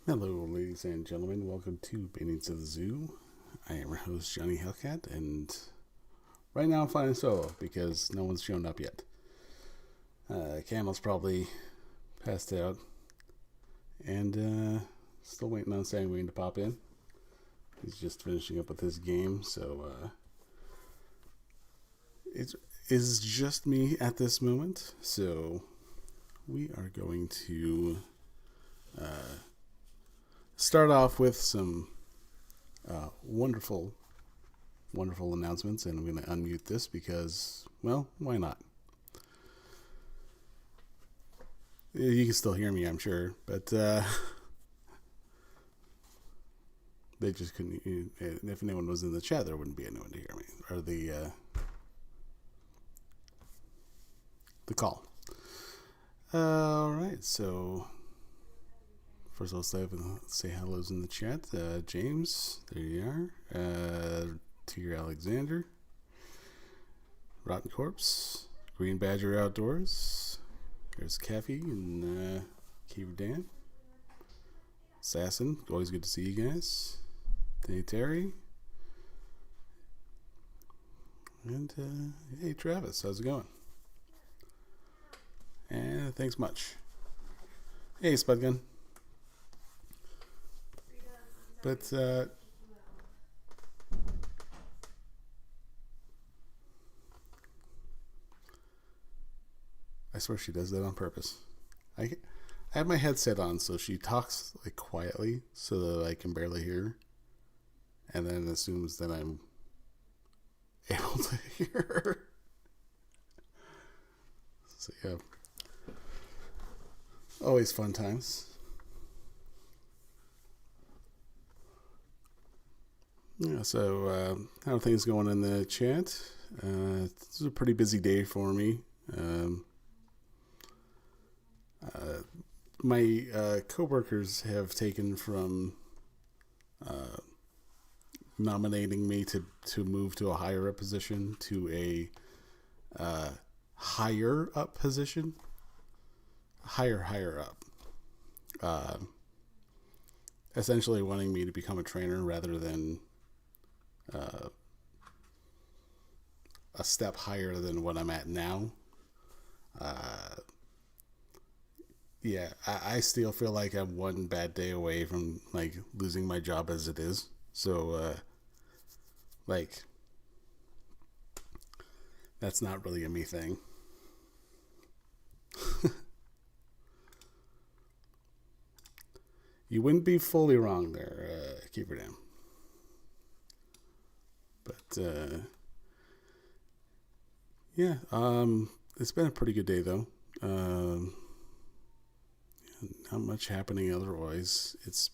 Hello, ladies and gentlemen. Welcome to Paintings of the Zoo. I am your host, Johnny Hellcat, and right now I'm flying solo because no one's shown up yet. Camel's probably passed out, and still waiting on Sanguine to pop in. He's just finishing up with his game, so it is just me at this moment. So we are going to start off with some wonderful announcements, and I'm going to unmute this because, well, why not? You can still hear me, I'm sure, but they just couldn't. If anyone was in the chat, there wouldn't be anyone to hear me, or the call. All right, so first I'll say hellos in the chat. James, there you are. Tigger Alexander, Rotten Corpse, Green Badger Outdoors. There's Caffey and Keeper Dan. Assassin, always good to see you guys. Hey Terry. And hey Travis, how's it going? And thanks much. Hey Spudgun. But I swear she does that on purpose. I have my headset on, so she talks like quietly so that I can barely hear her, and then assumes that I'm able to hear her. So yeah, always fun times. Yeah, so how are things going in the chat? This is a pretty busy day for me. My coworkers have taken from nominating me to move to a higher up position to a higher up position. Higher up. Essentially wanting me to become a trainer rather than a step higher than what I'm at now. Yeah, I still feel like I'm one bad day away from like losing my job as it is. So like that's not really a me thing. You wouldn't be fully wrong there, Keeper Dam. But yeah, it's been a pretty good day though. Not much happening otherwise. It's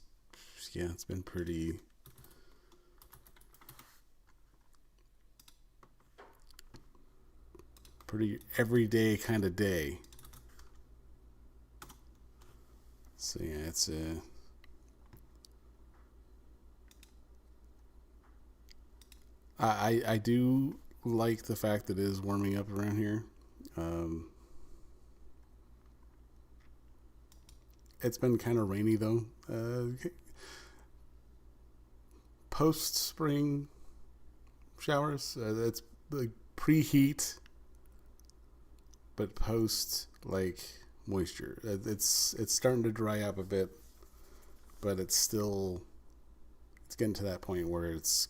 been pretty everyday kind of day. So yeah, it's I do like the fact that it is warming up around here. It's been kind of rainy though. Post spring showers. It's like preheat, but post like moisture. It's starting to dry up a bit, but it's getting to that point where it's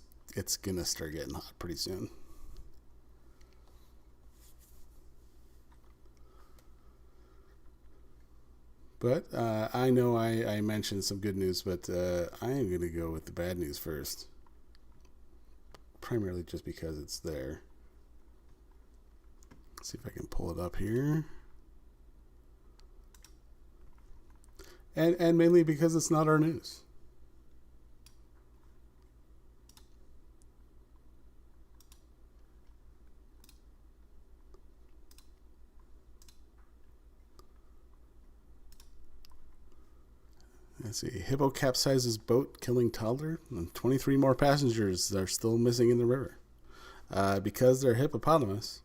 gonna start getting hot pretty soon. But I know I mentioned some good news, but I am going to go with the bad news first. Primarily just because it's there. Let's see if I can pull it up here. And mainly because it's not our news. Let's see. Hippo capsizes boat, killing toddler, and 23 more passengers are still missing in the river. Because they're hippopotami,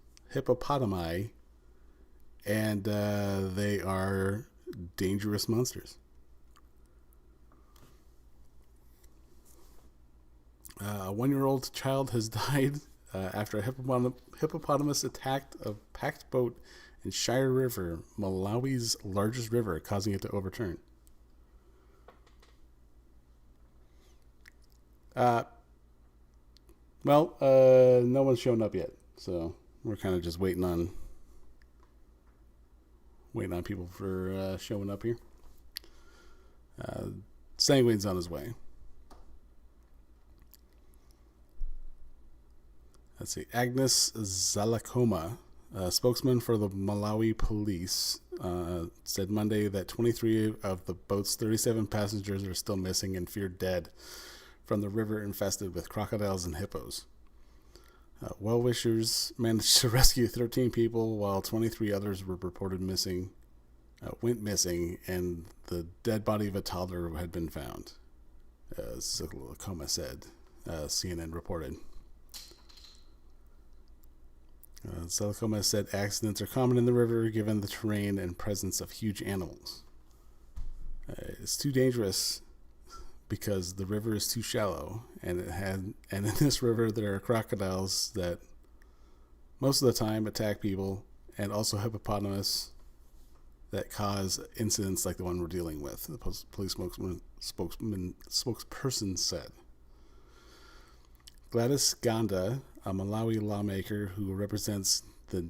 and they are dangerous monsters. A 1-year-old child has died after a hippopotamus attacked a packed boat in Shire River, Malawi's largest river, causing it to overturn. No one's shown up yet, so we're kind of just waiting on people for showing up here. Sanguine's on his way. Let's see. Agnes Zalakoma, spokesman for the Malawi police, said Monday that 23 of the boat's 37 passengers are still missing and feared dead from the river infested with crocodiles and hippos. Well-wishers managed to rescue 13 people, while 23 others were reported missing, went missing, and the dead body of a toddler had been found. Zalakoma said, CNN reported. Zalakoma said accidents are common in the river given the terrain and presence of huge animals. It's too dangerous because the river is too shallow, and in this river there are crocodiles that most of the time attack people, and also hippopotamus that cause incidents like the one we're dealing with, the police spokesperson said. Gladys Ganda, a Malawi lawmaker who represents the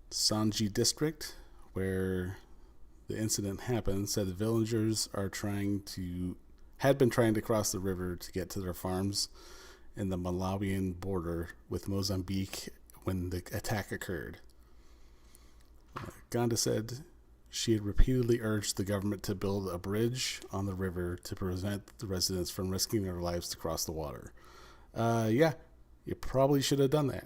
Sanji district where the incident happened, said the villagers had been trying to cross the river to get to their farms in the Malawian border with Mozambique when the attack occurred. Ganda said she had repeatedly urged the government to build a bridge on the river to prevent the residents from risking their lives to cross the water. Yeah, you probably should have done that.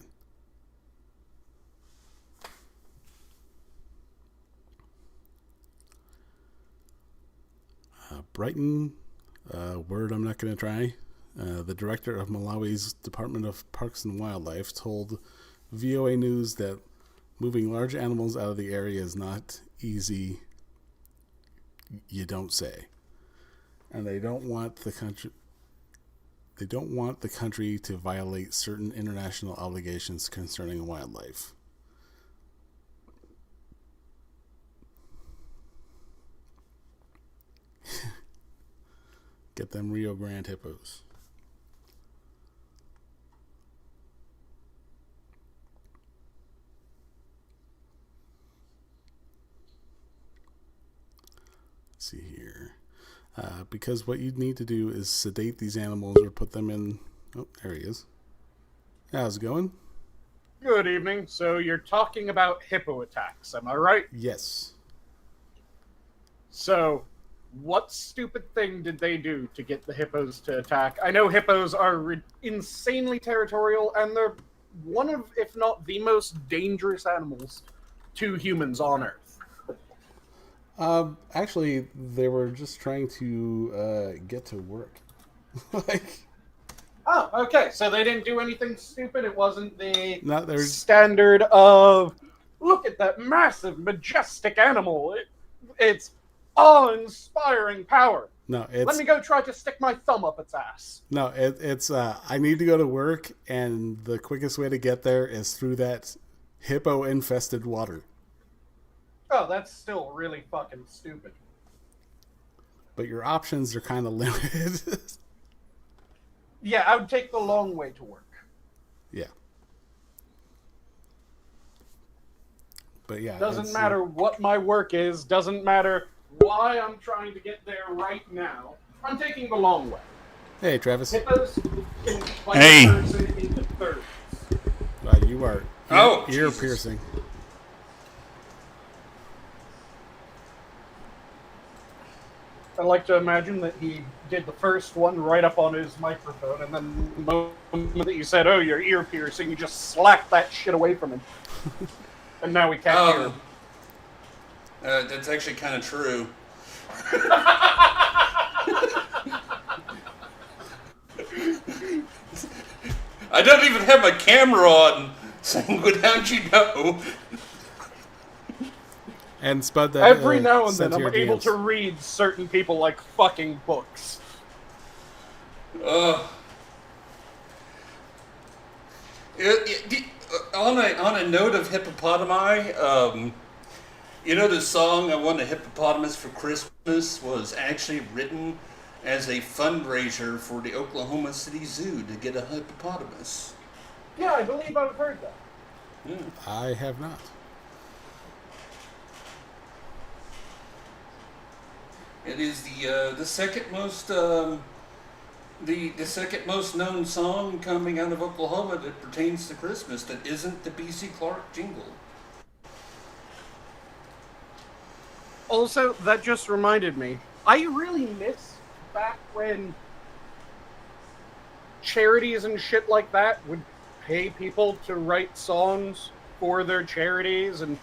Brighton, word I'm not going to try. The director of Malawi's Department of Parks and Wildlife told VOA News that moving large animals out of the area is not easy. You don't say. And they don't want the country to violate certain international obligations concerning wildlife. Get them Rio Grande hippos. Let's see here. Because what you need to do is sedate these animals or put them in... Oh, there he is. How's it going? Good evening. So you're talking about hippo attacks, am I right? Yes. So, what stupid thing did they do to get the hippos to attack? I know hippos are insanely territorial, and they're one of, if not the most dangerous animals to humans on Earth. Actually, they were just trying to get to work. Oh, okay. So they didn't do anything stupid. It wasn't the standard of, look at that massive, majestic animal. It's awe-inspiring power. No, let me go try to stick my thumb up its ass. No, it's I need to go to work, and the quickest way to get there is through that hippo-infested water. Oh, that's still really fucking stupid. But your options are kind of limited. Yeah, I would take the long way to work. Yeah. But yeah. Doesn't matter what my work is. Doesn't matter why I'm trying to get there right now. I'm taking the long way. Hey, Travis. Hippos can bite a person into thirds. You are ear piercing. I like to imagine that he did the first one right up on his microphone, and then the moment that you said, "Oh, your ear piercing," you just slapped that shit away from him. And now we can't hear him. That's actually kind of true. I don't even have my camera on, Sanguine, how'd you know? And Spud, that every now and then I'm able to read certain people like fucking books. On a note of hippopotami, you know the song "I Want a Hippopotamus for Christmas" was actually written as a fundraiser for the Oklahoma City Zoo to get a hippopotamus. Yeah, I believe I've heard that. Yeah. I have not. It is the second most the second most known song coming out of Oklahoma that pertains to Christmas that isn't the B.C. Clark jingle. Also, that just reminded me, I really miss back when charities and shit like that would pay people to write songs for their charities, and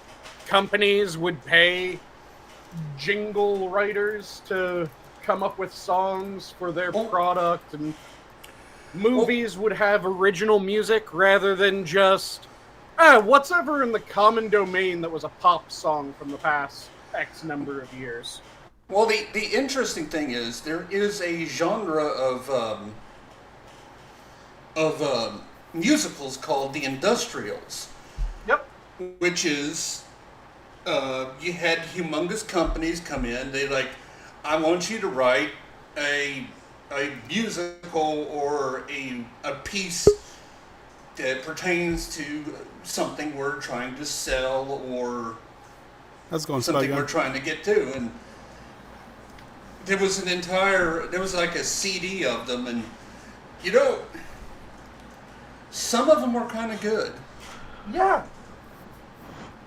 companies would pay jingle writers to come up with songs for their product, and movies would have original music rather than just what's ever in the common domain that was a pop song from the past X number of years. Well, the interesting thing is there is a genre of musicals called the industrials. Yep. Which is you had humongous companies come in. They like, I want you to write a musical or a piece that pertains to something we're trying to sell or How's it going, something Spud? we're trying to get to. And there was like a CD of them, and you know, some of them were kind of good. Yeah.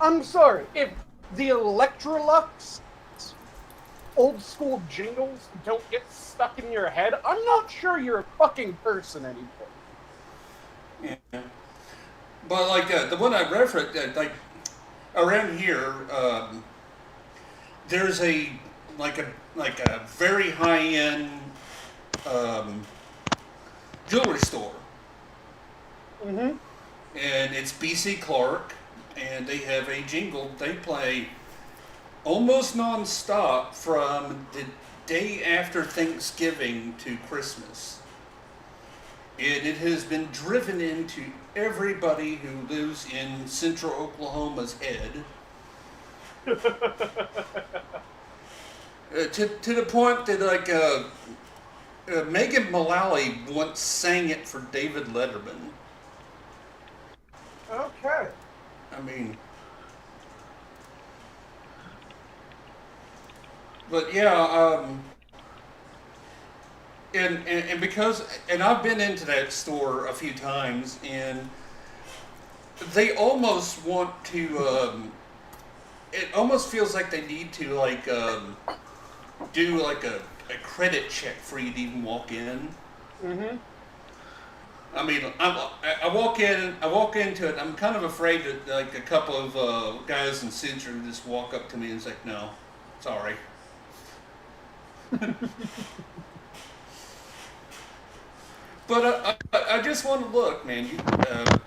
I'm sorry, if the Electrolux old school jingles don't get stuck in your head, I'm not sure you're a fucking person anymore. Yeah. But like the one I referenced, like around here, there's a very high end jewelry store. Mm-hmm. And it's B.C. Clark, and they have a jingle they play almost non-stop from the day after Thanksgiving to Christmas. And it has been driven into everybody who lives in central Oklahoma's head. To the point that Megan Mullally once sang it for David Letterman. Okay. I mean, but yeah, and because I've been into that store a few times, and they almost want to. It almost feels like they need to do like a credit check for you to even walk in. Mm-hmm. I mean, I walk into it. I'm kind of afraid that like a couple of guys in suits are just walk up to me and say, "No, sorry." But I just want to look, man.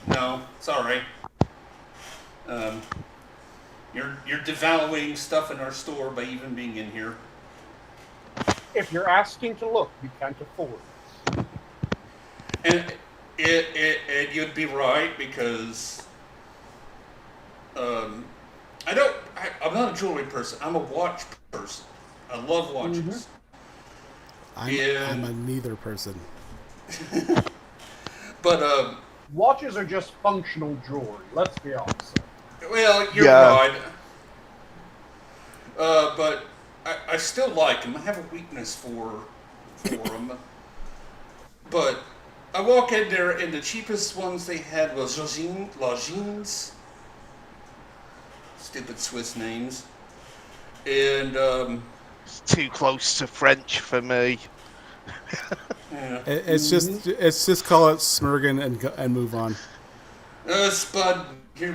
No, sorry. You're devaluing stuff in our store by even being in here. If you're asking to look, you can't afford it. And you'd be right, because I'm not a jewelry person. I'm a watch person. I love watches. I'm a neither person. But watches are just functional jewelry. Let's be honest. well, you're right. But I still like them. I have a weakness for them. But I walk in there, and the cheapest ones they had was Logines. Stupid Swiss names. And it's too close to French for me. yeah. It's just call it Smurgen and move on. Spud, he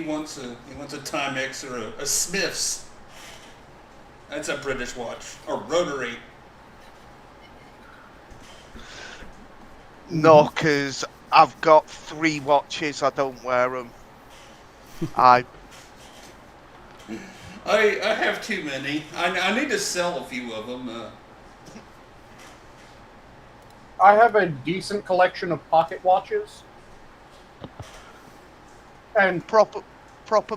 wants a TMaxi or a Smiths. That's a British watch, or rotary. No, because I've got 3 watches. I don't wear them. I have too many. I need to sell a few of them. I have a decent collection of pocket watches. And Proper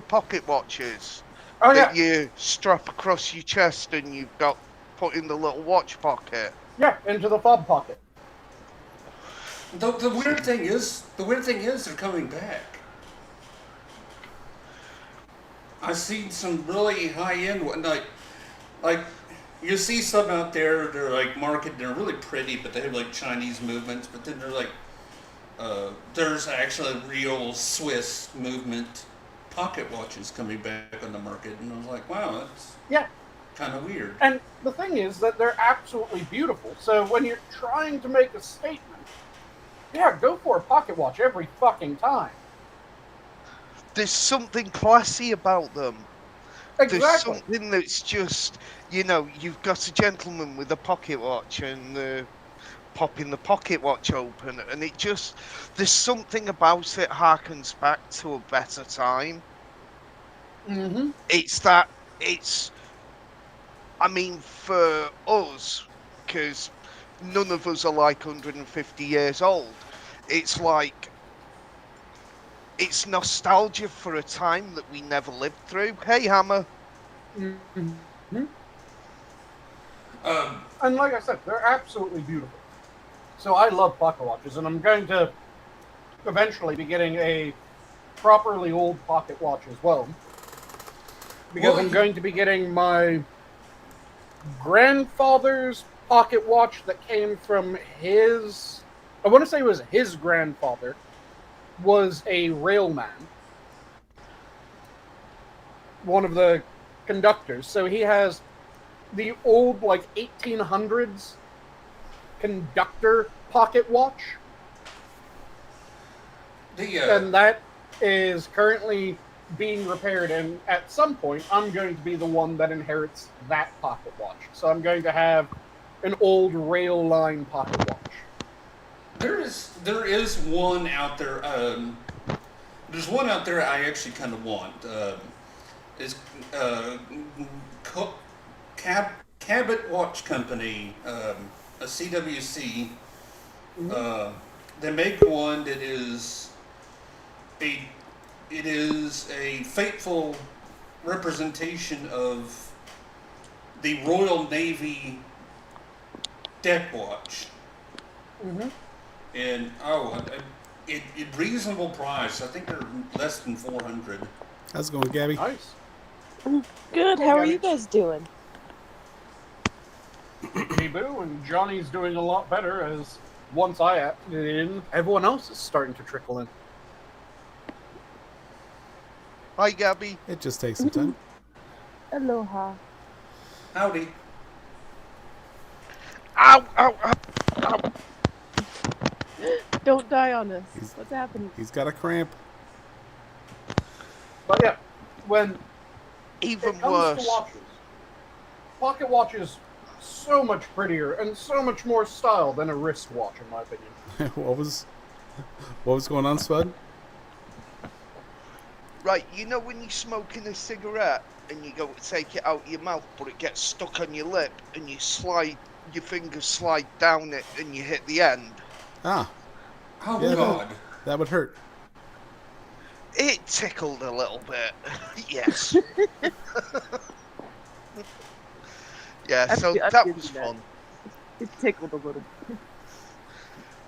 pocket watches oh that yeah, you strap across your chest and you've got put in the little watch pocket. yeah, into the fob pocket. The weird thing is they're coming back. I've seen some really high-end one, like you see some out there. They're like marketed. They're really pretty, but they have like Chinese movements. But then they're like, there's actually real Swiss movement pocket watches coming back on the market, and I was like, wow, that's Yeah. kind of weird. And the thing is that they're absolutely beautiful. So when you're trying to make a statement, yeah, go for a pocket watch every fucking time. There's something classy about them. Exactly. There's something that's just, you've got a gentleman with a pocket watch and popping the pocket watch open, and there's something about it harkens back to a better time. Mm-hmm. I mean, for us, because none of us are like 150 years old, it's like, it's nostalgia for a time that we never lived through. Hey, Hammer. Mm-hmm. And like I said, they're absolutely beautiful. So I love pocket watches, and I'm going to eventually be getting a properly old pocket watch as well. Because I'm going to be getting my grandfather's pocket watch that came from his... I want to say it was his grandfather, was a railman. One of the conductors. So he has the old, 1800s conductor pocket watch. And that is currently being repaired, and at some point I'm going to be the one that inherits that pocket watch. So I'm going to have an old rail line pocket watch. There is one out there. There's one out there I actually kind of want. Is Cabot Watch Company, a CWC. They make one that is a faithful representation of the Royal Navy deck watch. Mm-hmm. And at reasonable price. I think they're less than $400. How's it going, Gabby? Nice. Good. How are you guys doing? Hey Boo, and Johnny's doing a lot better, as once I acted in, everyone else is starting to trickle in. Hi, Gabby. It just takes some time. Aloha. Howdy. Ow, ow, ow, ow. Don't die on us. What's happening? He's got a cramp. But yeah, when Even it comes worse. to watches, pocket watches so much prettier and so much more style than a wristwatch, in my opinion. What was going on, Spud? Right, when you're smoking a cigarette and you go to take it out of your mouth, but it gets stuck on your lip and your fingers slide down it and you hit the end? Ah. Oh, Yeah, God. That would hurt. It tickled a little bit. Yes. Yeah, so that was fun. It tickled a little bit.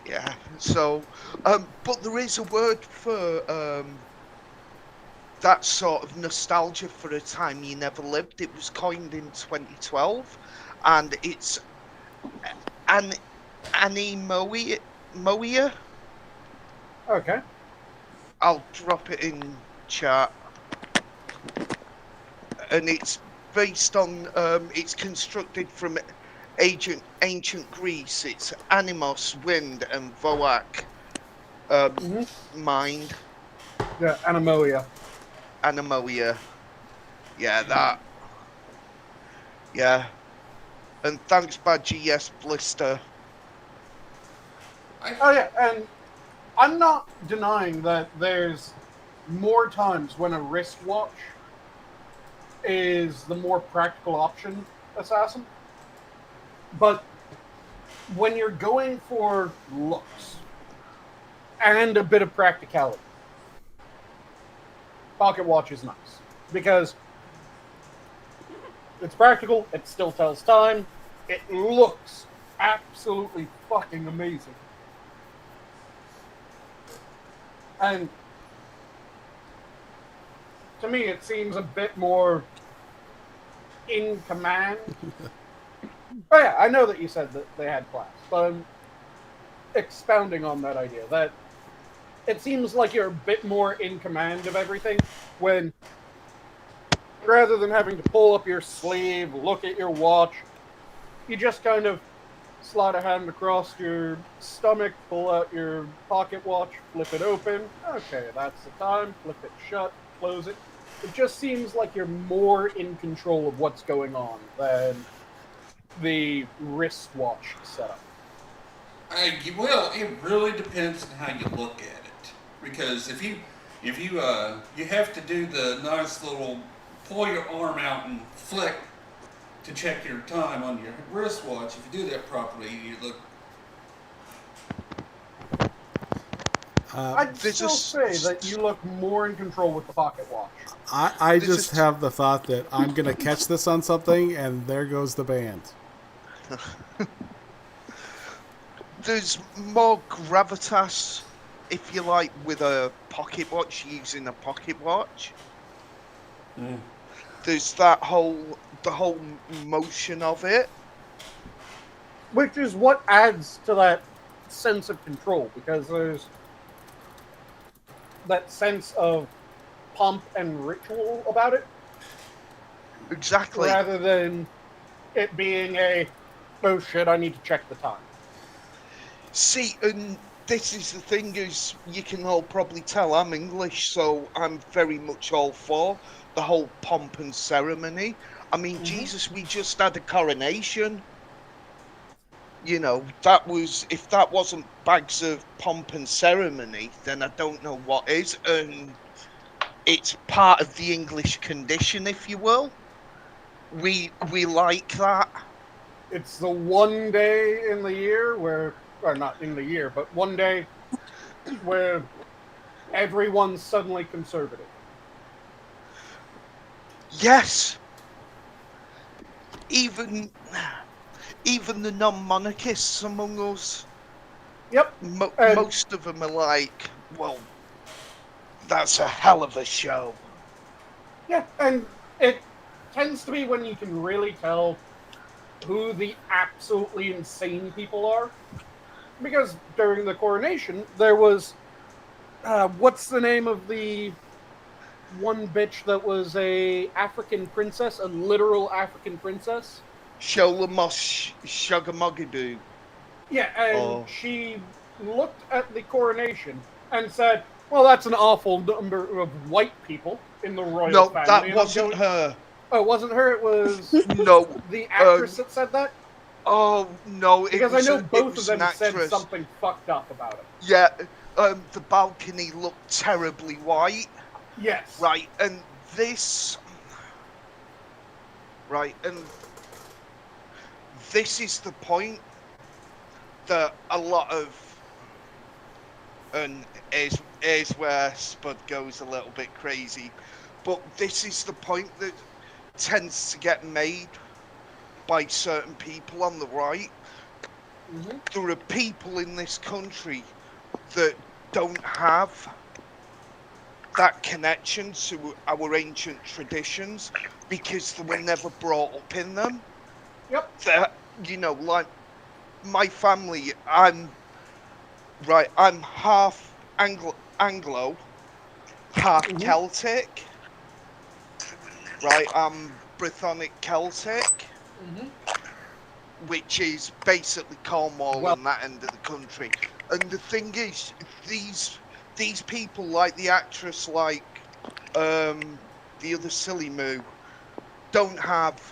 Yeah, so, but there is a word for that sort of nostalgia for a time you never lived. It was coined in 2012, and it's anemoia. Okay. I'll drop it in chat. And it's based on, it's constructed from ancient Greece. It's animos, wind, and voak, mind. Yeah, anemoia. Anemoia. Yeah, that. Yeah. And thanks, Badgie, yes, Blister. Oh yeah, and I'm not denying that there's more times when a wristwatch is the more practical option, Assassin. But when you're going for looks and a bit of practicality, pocket watch is nice because it's practical. It still tells time. It looks absolutely fucking amazing. And to me, it seems a bit more in command. Oh yeah, I know that you said that they had class, but I'm expounding on that idea. That it seems like you're a bit more in command of everything when, rather than having to pull up your sleeve, look at your watch, you just kind of slide a hand across your stomach, pull out your pocket watch, flip it open. Okay, that's the time. Flip it shut, close it. It just seems like you're more in control of what's going on than the wristwatch setup. Well, it really depends on how you look at it. Because if you have to do the nice little pull your arm out and flick to check your time on your wristwatch. If you do that properly, you look. I'd still say that you look more in control with the pocket watch. I just have the thought that I'm going to catch this on something, and there goes the band. There's more gravitas, if you like, with a pocket watch, using a pocket watch. Mm. There's the whole motion of it. Which is what adds to that sense of control, because there's that sense of pomp and ritual about it. Exactly. Rather than it being a, oh shit, I need to check the time. See, and this is the thing, is you can all probably tell I'm English, so I'm very much all for the whole pomp and ceremony. I mean, Jesus, we just had a coronation. You know, that was, if that wasn't bags of pomp and ceremony, then I don't know what is. And it's part of the English condition, if you will. We like that. It's the one day in the year where, or not in the year, but one day where everyone's suddenly conservative. Yes. Even the non-monarchists among us. Yep. Most of them are like, well, that's a hell of a show. Yeah, and it tends to be when you can really tell who the absolutely insane people are. Because during the coronation, there was, what's the name of the one bitch that was a African princess, a literal African princess? Sholamos Shugamogadu. Yeah, and she looked at the coronation and said, well, that's an awful number of white people in the royal family. No, that wasn't her. Oh, it wasn't her? It was no, the actress that said that? Oh, no. Because I know both of them said something fucked up about it. Yeah, the balcony looked terribly white. Yes. Right, and this... Right, and this is the point that a lot of... And here's where Spud goes a little bit crazy. But this is the point that tends to get made by certain people on the right. There are people in this country that don't have that connection to our ancient traditions because they were never brought up in them. Yep. That, you know, like my family, I'm half Anglo, half Celtic. Right, I'm Brythonic Celtic, which is basically Cornwall and that end of the country. And the thing is, these people, like the actress, like the other silly moo, don't have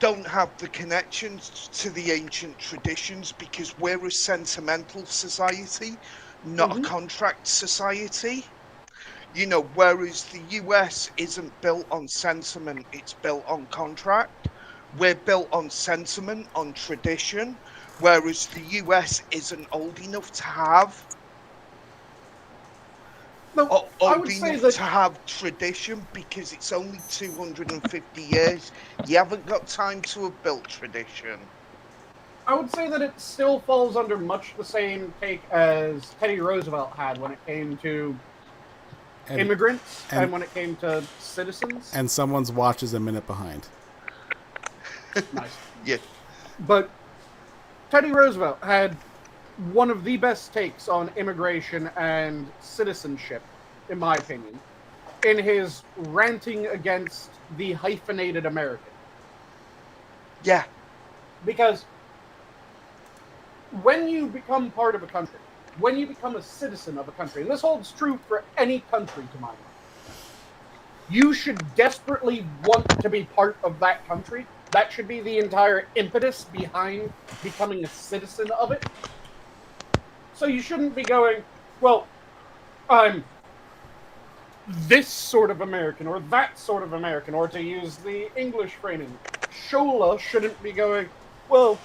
the connections to the ancient traditions because we're a sentimental society, not a contract society. You know, whereas the US isn't built on sentiment, it's built on contract. We're built on sentiment, on tradition, whereas the US isn't old enough to have No, I would Old say enough that to have tradition because it's only 250 years. You haven't got time to have built tradition. I would say that it still falls under much the same take as Teddy Roosevelt had when it came to immigrants and when it came to citizens. And someone's watch is a minute behind. Nice. Yeah. But Teddy Roosevelt had one of the best takes on immigration and citizenship, in my opinion, in his ranting against the hyphenated American. Yeah. Because when you become part of a country, when you become a citizen of a country, and this holds true for any country to my mind, you should desperately want to be part of that country. That should be the entire impetus behind becoming a citizen of it. So you shouldn't be going, well, I'm this sort of American or that sort of American, or to use the English framing, Shola shouldn't be going, well,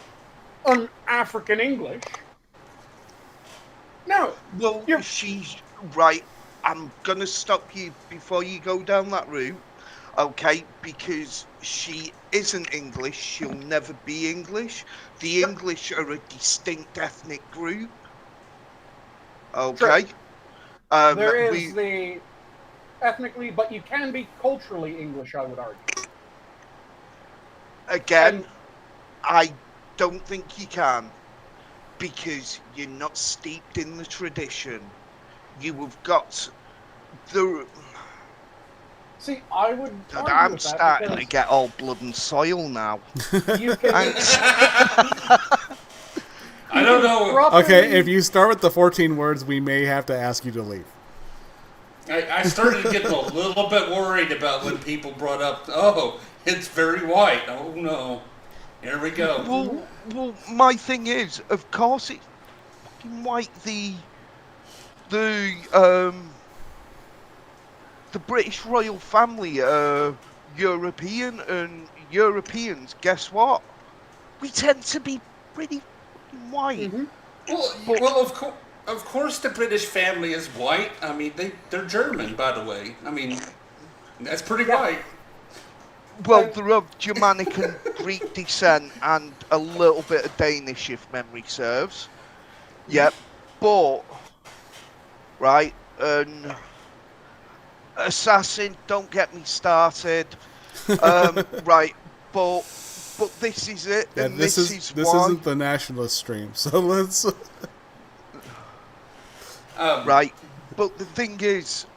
I'm African English. No. Well, she's right. I'm going to stop you before you go down that route, okay? Because she isn't English. She'll never be English. The English are a distinct ethnic group. Okay. There is the ethnically, but you can be culturally English, I would argue. Again, I don't think you can, because you're not steeped in the tradition. You have got the... See, I would argue I'm with that starting to because get all blood and soil now. you can... I don't know. Okay, if you start with the 14 words, we may have to ask you to leave. I started getting a little bit worried about when people brought up, oh, it's very white. Oh, no. Here we go. Well, my thing is, of course, it's fucking white. The British royal family are European, and Europeans, guess what? We tend to be pretty fucking white. Mm-hmm. Well, of course the British family is white. I mean, they're German, by the way. I mean, that's pretty white. Well, they're of Germanic and Greek descent and a little bit of Danish, if memory serves. Yep. But, right, Assassin, don't get me started. Right, but this is it, Yeah, and this is this why. isn't the nationalist stream, so let's... Right, but the thing is,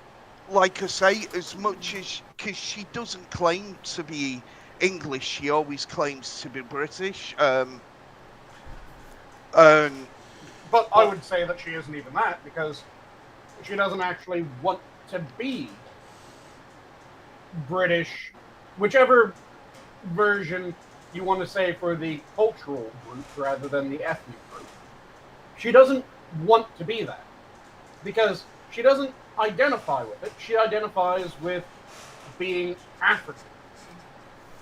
like I say, as much as... Because she doesn't claim to be English, she always claims to be British. But I would say that she isn't even that, because she doesn't actually want to be British, whichever version you want to say for the cultural group rather than the ethnic group. She doesn't want to be that, because she doesn't identify with it. She identifies with being African,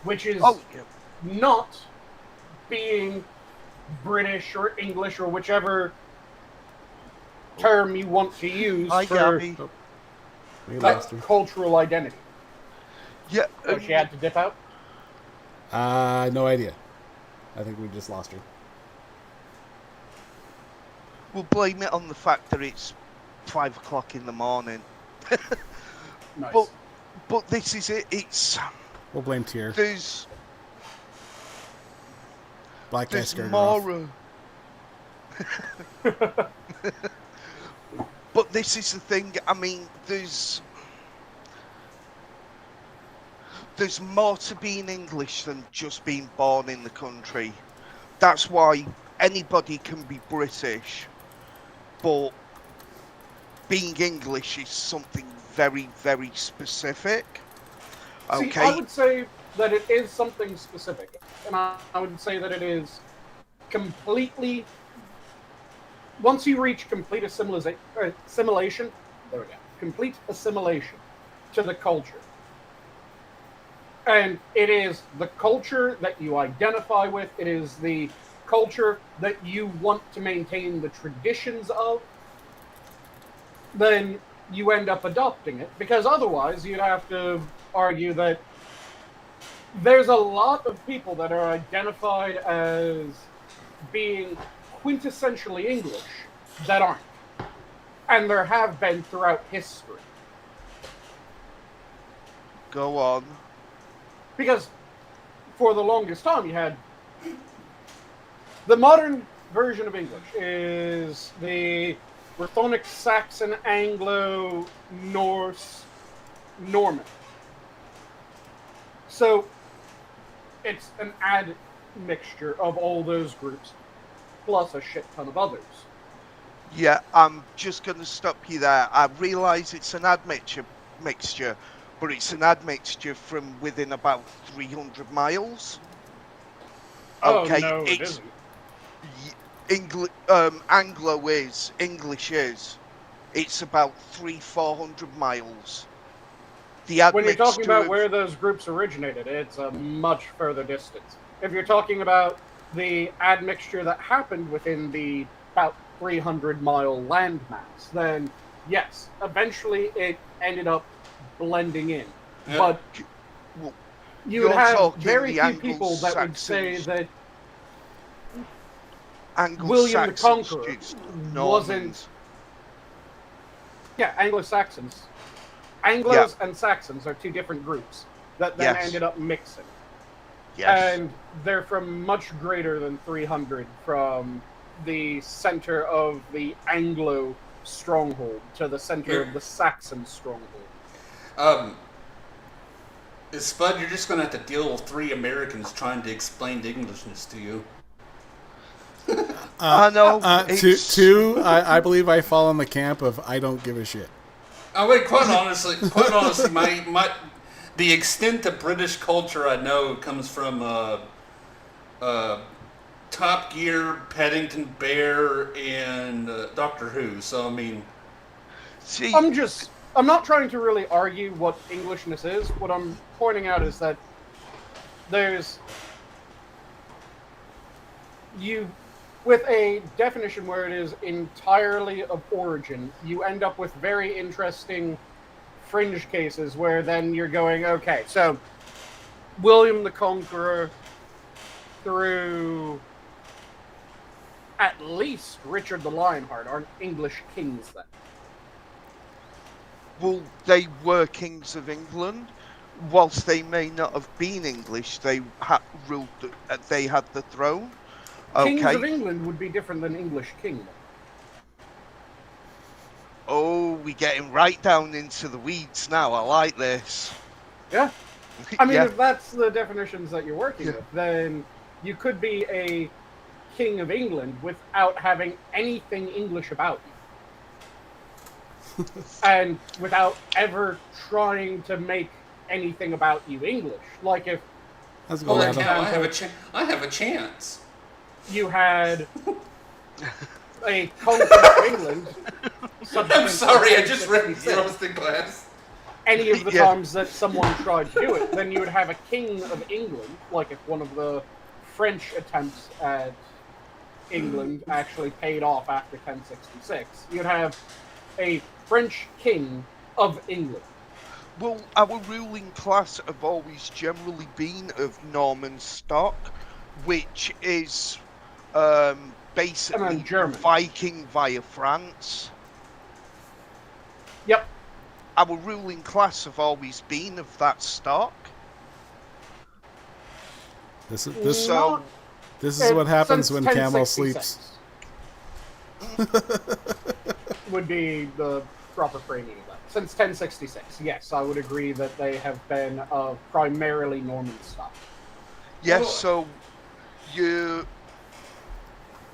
which is not being British or English or whichever term you want to use for that cultural identity. Yeah. So she had to dip out? No idea. I think we just lost her. We'll blame it on the fact that it's 5 o'clock in the morning. Nice. But this is it. It's... We'll blame Tyr. There's Black guy scared more. But this is the thing. I mean, there's more to being English than just being born in the country. That's why anybody can be British, but being English is something very, very specific. Okay. See, I would say that it is something specific, and I would say that it is completely. Once you reach complete assimilation, there we go. Complete assimilation to the culture, and it is the culture that you identify with. It is the culture that you want to maintain the traditions of. Then you end up adopting it, because otherwise you'd have to argue that there's a lot of people that are identified as being quintessentially English that aren't. And there have been throughout history. Go on. Because for the longest time you had... The modern version of English is the Brythonic, Saxon, Anglo, Norse, Norman. So it's an admixture of all those groups, plus a shit ton of others. Yeah, I'm just going to stop you there. I realise it's an admixture, but it's an admixture from within about 300 miles. Okay, oh, no, it it's isn't. Anglo is, English is. It's about 300-400 miles. The When you're talking admixture about of- where those groups originated, it's a much further distance. If you're talking about the admixture that happened within the about 300-mile landmass, then yes, eventually it ended up blending in. Yeah. But Well, you would you're have talking very the few people that would say Anglo-Saxons. that Anglo-Saxons, William the Conqueror just wasn't... Normans. Yeah, Anglo-Saxons. Anglos and Saxons are two different groups that then Yes. ended up mixing. Yes. And they're from much greater than 300 from the center of the Anglo stronghold to the center of the Saxon stronghold. Spud, you're just going to have to deal with 3 Americans trying to explain the Englishness to you. I know. I believe I fall in the camp of I don't give a shit. Oh wait, quite honestly, the extent of British culture I know comes from Top Gear, Paddington Bear, and Doctor Who. So I mean, See, I'm not trying to really argue what Englishness is. What I'm pointing out is that with a definition where it is entirely of origin, you end up with very interesting fringe cases where then you're going, okay, so William the Conqueror through at least Richard the Lionheart aren't English kings then. well, they were kings of England. Whilst they may not have been English, they ruled. They had the throne. Kings Okay. of England would be different than English king. Oh, we're getting right down into the weeds now. I like this. Yeah. I mean, Yeah. if that's the definitions that you're working Yeah. with, then you could be a king of England without having anything English about you. And without ever trying to make anything about you English. Like if Let's go, holy Adam. cow, I have a chance. you had a conquest of England. I'm sorry, I just read 1766, roasting glass. any of the Yeah. times that someone tried to do it, then you would have a king of England, like if one of the French attempts at England actually paid off after 1066. You'd have a French king of England. Well, our ruling class have always generally been of Norman stock, which is basically German. Viking via France. Yep. Our ruling class have always been of that stock. This is So, this is what happens Since when Camel 1066 sleeps. would be the proper framing of that. Since 1066, yes, I would agree that they have been of primarily Norman stock. yes, Well- so you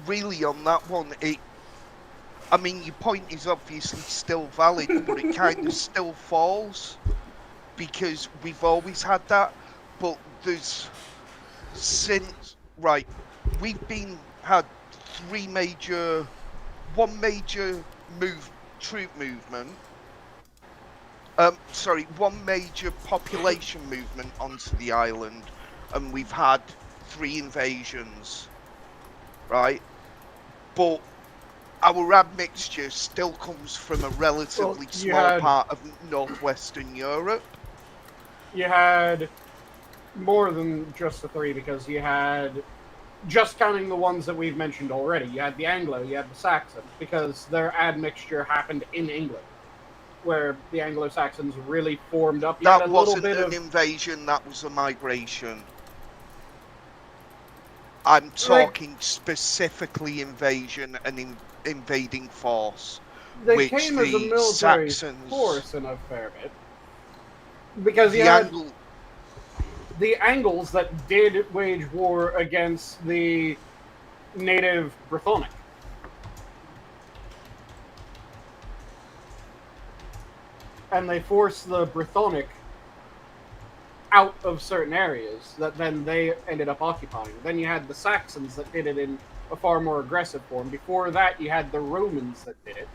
really on that one, I mean, your point is obviously still valid, but it kind of still falls because we've always had that. But there's we've had one major troop movement. One major population movement onto the island, and we've had 3 invasions, right? But our admixture still comes from a relatively you small had- part of northwestern Europe. You had more than just the three, because you had, just counting the ones that we've mentioned already, you had the Anglo, you had the Saxon, because their admixture happened in England, where the Anglo-Saxons really formed up. You had That a little wasn't bit an of invasion, that was a migration. I'm talking specifically invasion and invading force. they which came as a the military Saxons- force in a fair bit, because you The had Anglo- the Angles that did wage war against the native Brythonic. And they forced the Brythonic out of certain areas that then they ended up occupying. Then you had the Saxons that did it in a far more aggressive form. Before that, you had the Romans that did it.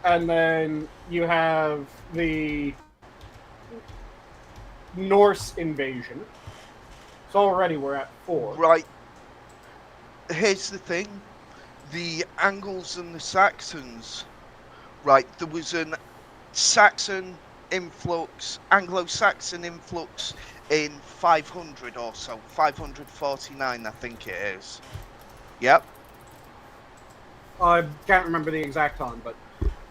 And then you have the Norse invasion. So already we're at 4. Right. Here's the thing. The Angles and the Saxons, right, there was an Saxon influx, Anglo-Saxon influx in 500 or so, 549 I think it is. Yep. I can't remember the exact time, but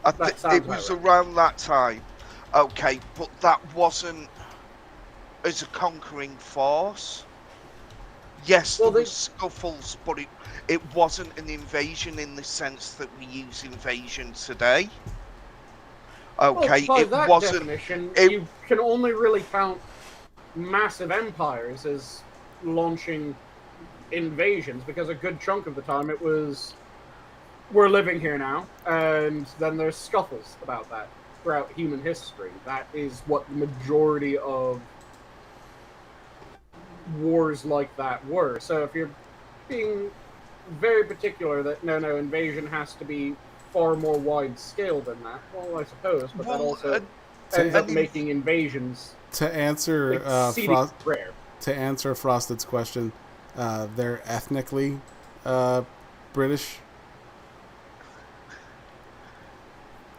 that sounds it was about right. around that time. Okay, but that wasn't as a conquering force. Yes, Well, there they- was scuffles, but it wasn't an invasion in the sense that we use invasion today. Okay, well, by it that wasn't. definition, it- you can only really count massive empires as launching invasions, because a good chunk of the time it was, we're living here now, and then there's scuffles about that throughout human history. That is what the majority of wars like that were. So if you're being very particular that no, invasion has to be far more wide scale than that, well, I suppose, but that also ends up making invasions To answer exceedingly rare. to answer Frosted's question, they're ethnically British.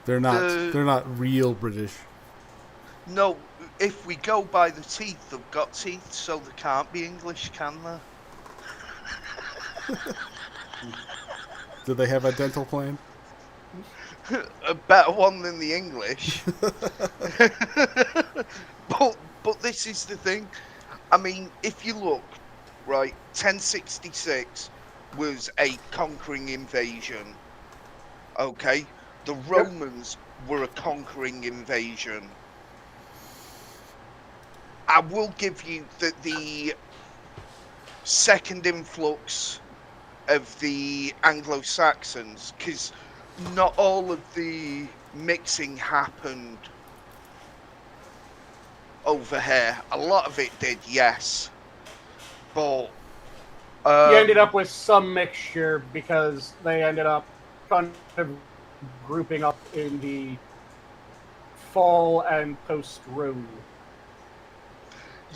They're not real British. No, if we go by the teeth, they've got teeth, so they can't be English, can they? Do they have a dental plan? A better one than the English. but this is the thing. I mean, if you look, right, 1066 was a conquering invasion. Okay, the Romans were a conquering invasion. I will give you that the second influx of the Anglo-Saxons, because not all of the mixing happened over here. A lot of it did, yes, but You ended up with some mixture because they ended up kind of grouping up in the fall and post-Rome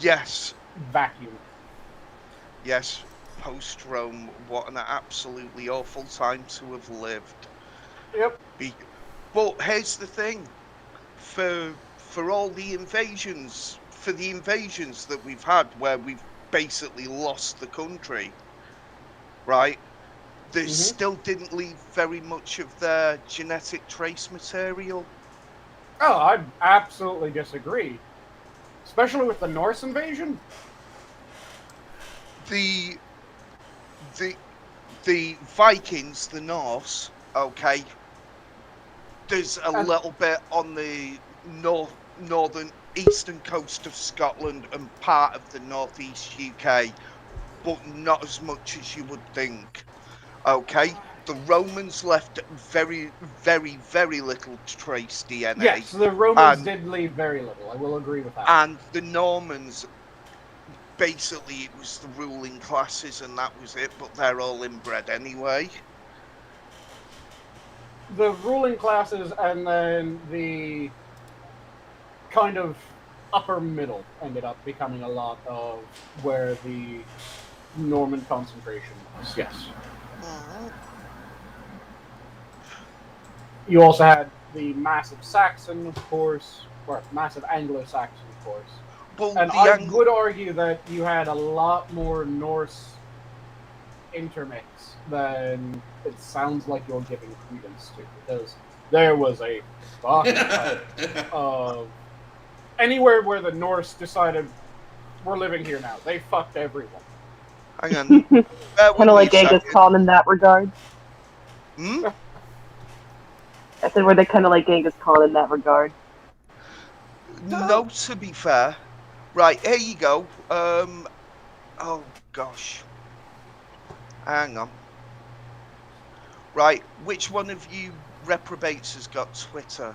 yes, vacuum. yes, post-Rome, what an absolutely awful time to have lived. Yep. But here's the thing, for all the invasions, that we've had where we've basically lost the country, right, they still didn't leave very much of their genetic trace material. Oh, I absolutely disagree. Especially with the Norse invasion. The Vikings, the Norse, okay, there's a little bit on the northern eastern coast of Scotland and part of the northeast UK, but not as much as you would think. Okay, the Romans left very, very, very little trace DNA. Yes, the Romans did leave very little. I will agree with that. And the Normans, basically, it was the ruling classes and that was it, but they're all inbred anyway. The ruling classes and then the kind of upper middle ended up becoming a lot of where the Norman concentration camps, yes. You also had the massive Saxon, of course, or massive Anglo-Saxon, of course. Well, And I would argue that you had a lot more Norse intermix than it sounds like you're giving credence to, because there was a fucking ton of anywhere where the Norse decided we're living here now. They fucked everyone. Hang on. Kind of like Genghis Khan in that regard. Hmm? I said, were they kind of like Genghis Khan in that regard? No, to be fair. Right, here you go. Oh gosh. Hang on. Right, which one of you reprobates has got Twitter?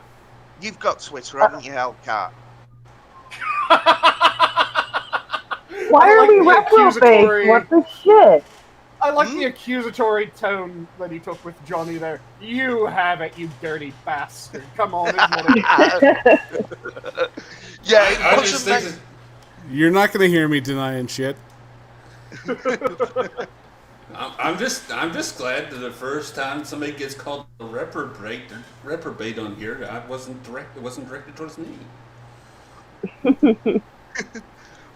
You've got Twitter, haven't you, Hellcat? Why are we reprobates? What the shit? I like the accusatory tone that he took with Johnny there. You have it, you dirty bastard. Come on, Yeah, I just think You're not going to hear me denying shit. I'm just glad that the first time somebody gets called a reprobate on here, it wasn't directed towards me.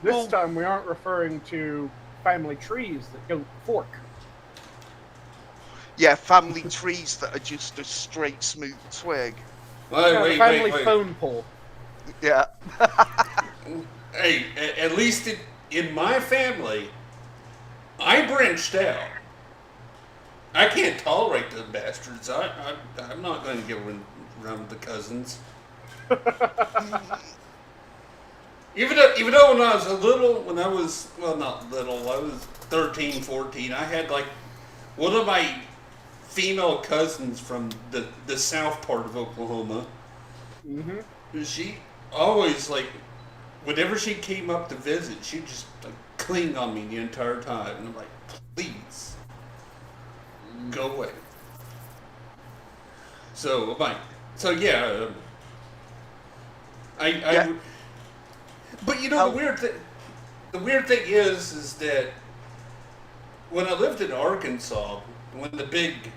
This time we aren't referring to family trees that don't fork. Yeah, family trees that are just a straight, smooth twig. Family phone pole. Yeah. Hey, at least in my family, I branched out. I can't tolerate the bastards. I'm not going to get around with the cousins. Even though when I was not little, I was 13, 14, I had like one of my female cousins from the south part of Oklahoma. Mm-hmm. She always, like, whenever she came up to visit, she'd just like cling on me the entire time. And I'm like, please, go away. So, yeah. But you know, the weird thing is that when I lived in Arkansas, when the big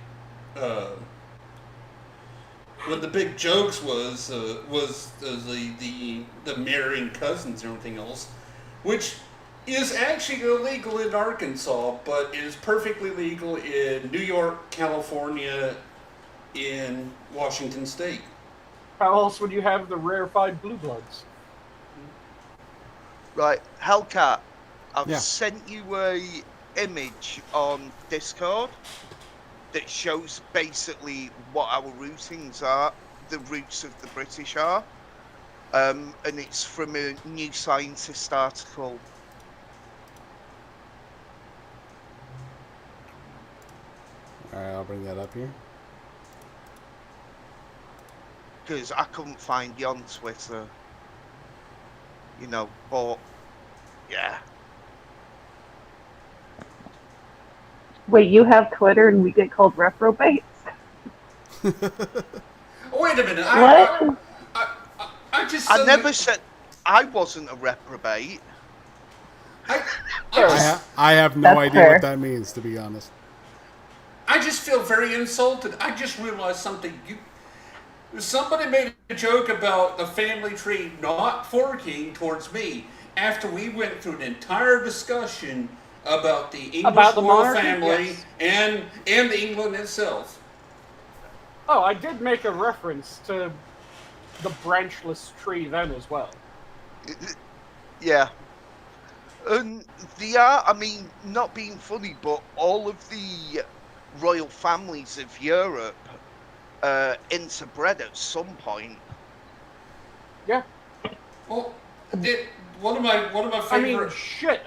jokes was the marrying cousins and everything else, which is actually illegal in Arkansas, but is perfectly legal in New York, California, in Washington State. How else would you have the rarefied blue bloods? Right, Hellcat, I've sent you a image on Discord that shows basically what our routings are, the routes of the British are, and it's from a New Scientist article. Alright, I'll bring that up here. Because I couldn't find you on Twitter. You know, but yeah. Wait, you have Twitter and we get called reprobates? Wait a minute. What? I never said I wasn't a reprobate. I have no idea what that means, to be honest. I just feel very insulted. I just realized something. Somebody made a joke about the family tree not forking towards me after we went through an entire discussion about the English royal family and the England itself. Oh, I did make a reference to the branchless tree then as well. Yeah. And I mean, not being funny, but all of the royal families of Europe interbred at some point. Yeah. Well, one of my favorite. I mean, shit.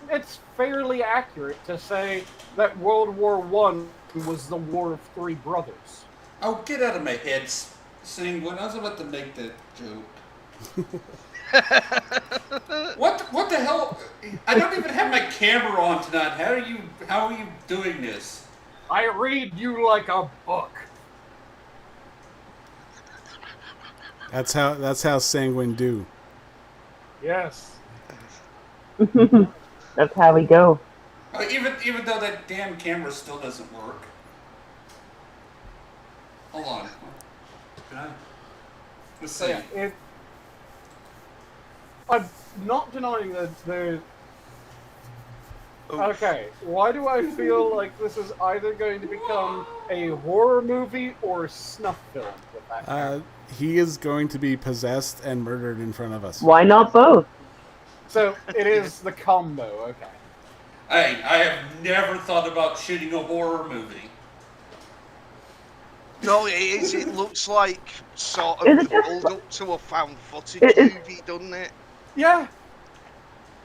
It's fairly accurate to say that World War I was the War of Three Brothers. Oh, get out of my head, Sanguine. I was about to make that joke. What the hell? I don't even have my camera on tonight. How are you doing this? I read you like a book. That's how Sanguine do. Yes. That's how we go. Even though that damn camera still doesn't work. Hold on. Can I? Let's see. Yeah, I'm not denying that there. Okay, why do I feel like this is either going to become a horror movie or snuff film with that character? He is going to be possessed and murdered in front of us. Why not both? So it is the combo, okay. Hey, I have never thought about shooting a horror movie. No, it is. It looks like sort Is of it the just- build up to a found footage It- movie, doesn't it? Yeah.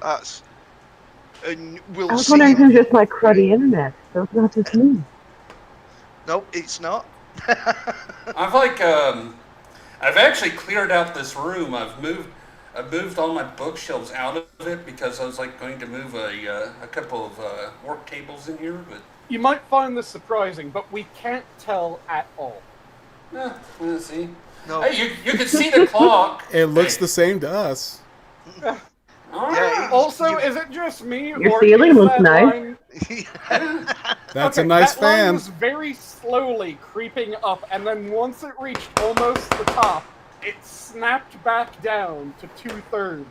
That's. And we'll I was see. wondering if it was just my cruddy internet. So it's not just me. Nope, it's not. I've actually cleared out this room. I've moved all my bookshelves out of it because I was like going to move a couple of work tables in here, but You might find this surprising, but we can't tell at all. we'll see. No. Hey, you can see the clock. It looks the same to us. All right. Yeah, Also, is it just me? Your or ceiling is looks that nice. line- That's Okay, a nice that line fan. was very slowly creeping up, and then once it reached almost the top, it snapped back down to 2/3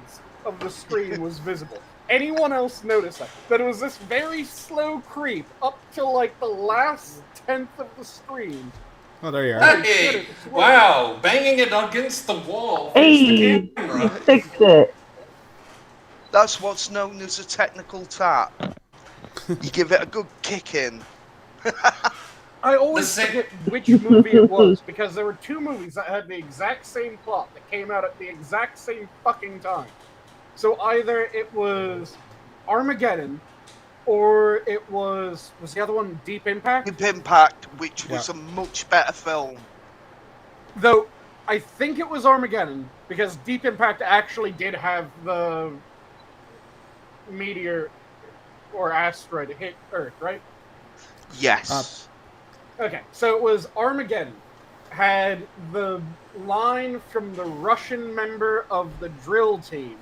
of the screen was visible. Anyone else notice that? That it was this very slow creep up to like the last 10th of the screen. Oh, there you are. Hey, wow, banging it against the wall. Hey, Fix the camera. fixed it. That's what's known as a technical tap. You give it a good kick in. I always The same- forget which movie it was, because there were two movies that had the exact same plot that came out at the exact same fucking time. So either it was Armageddon, or it was the other one Deep Impact? Deep Impact, which was Yeah. a much better film. Though, I think it was Armageddon, because Deep Impact actually did have the meteor or asteroid hit Earth, right? Yes. Okay, so it was Armageddon. Had the line from the Russian member of the drill team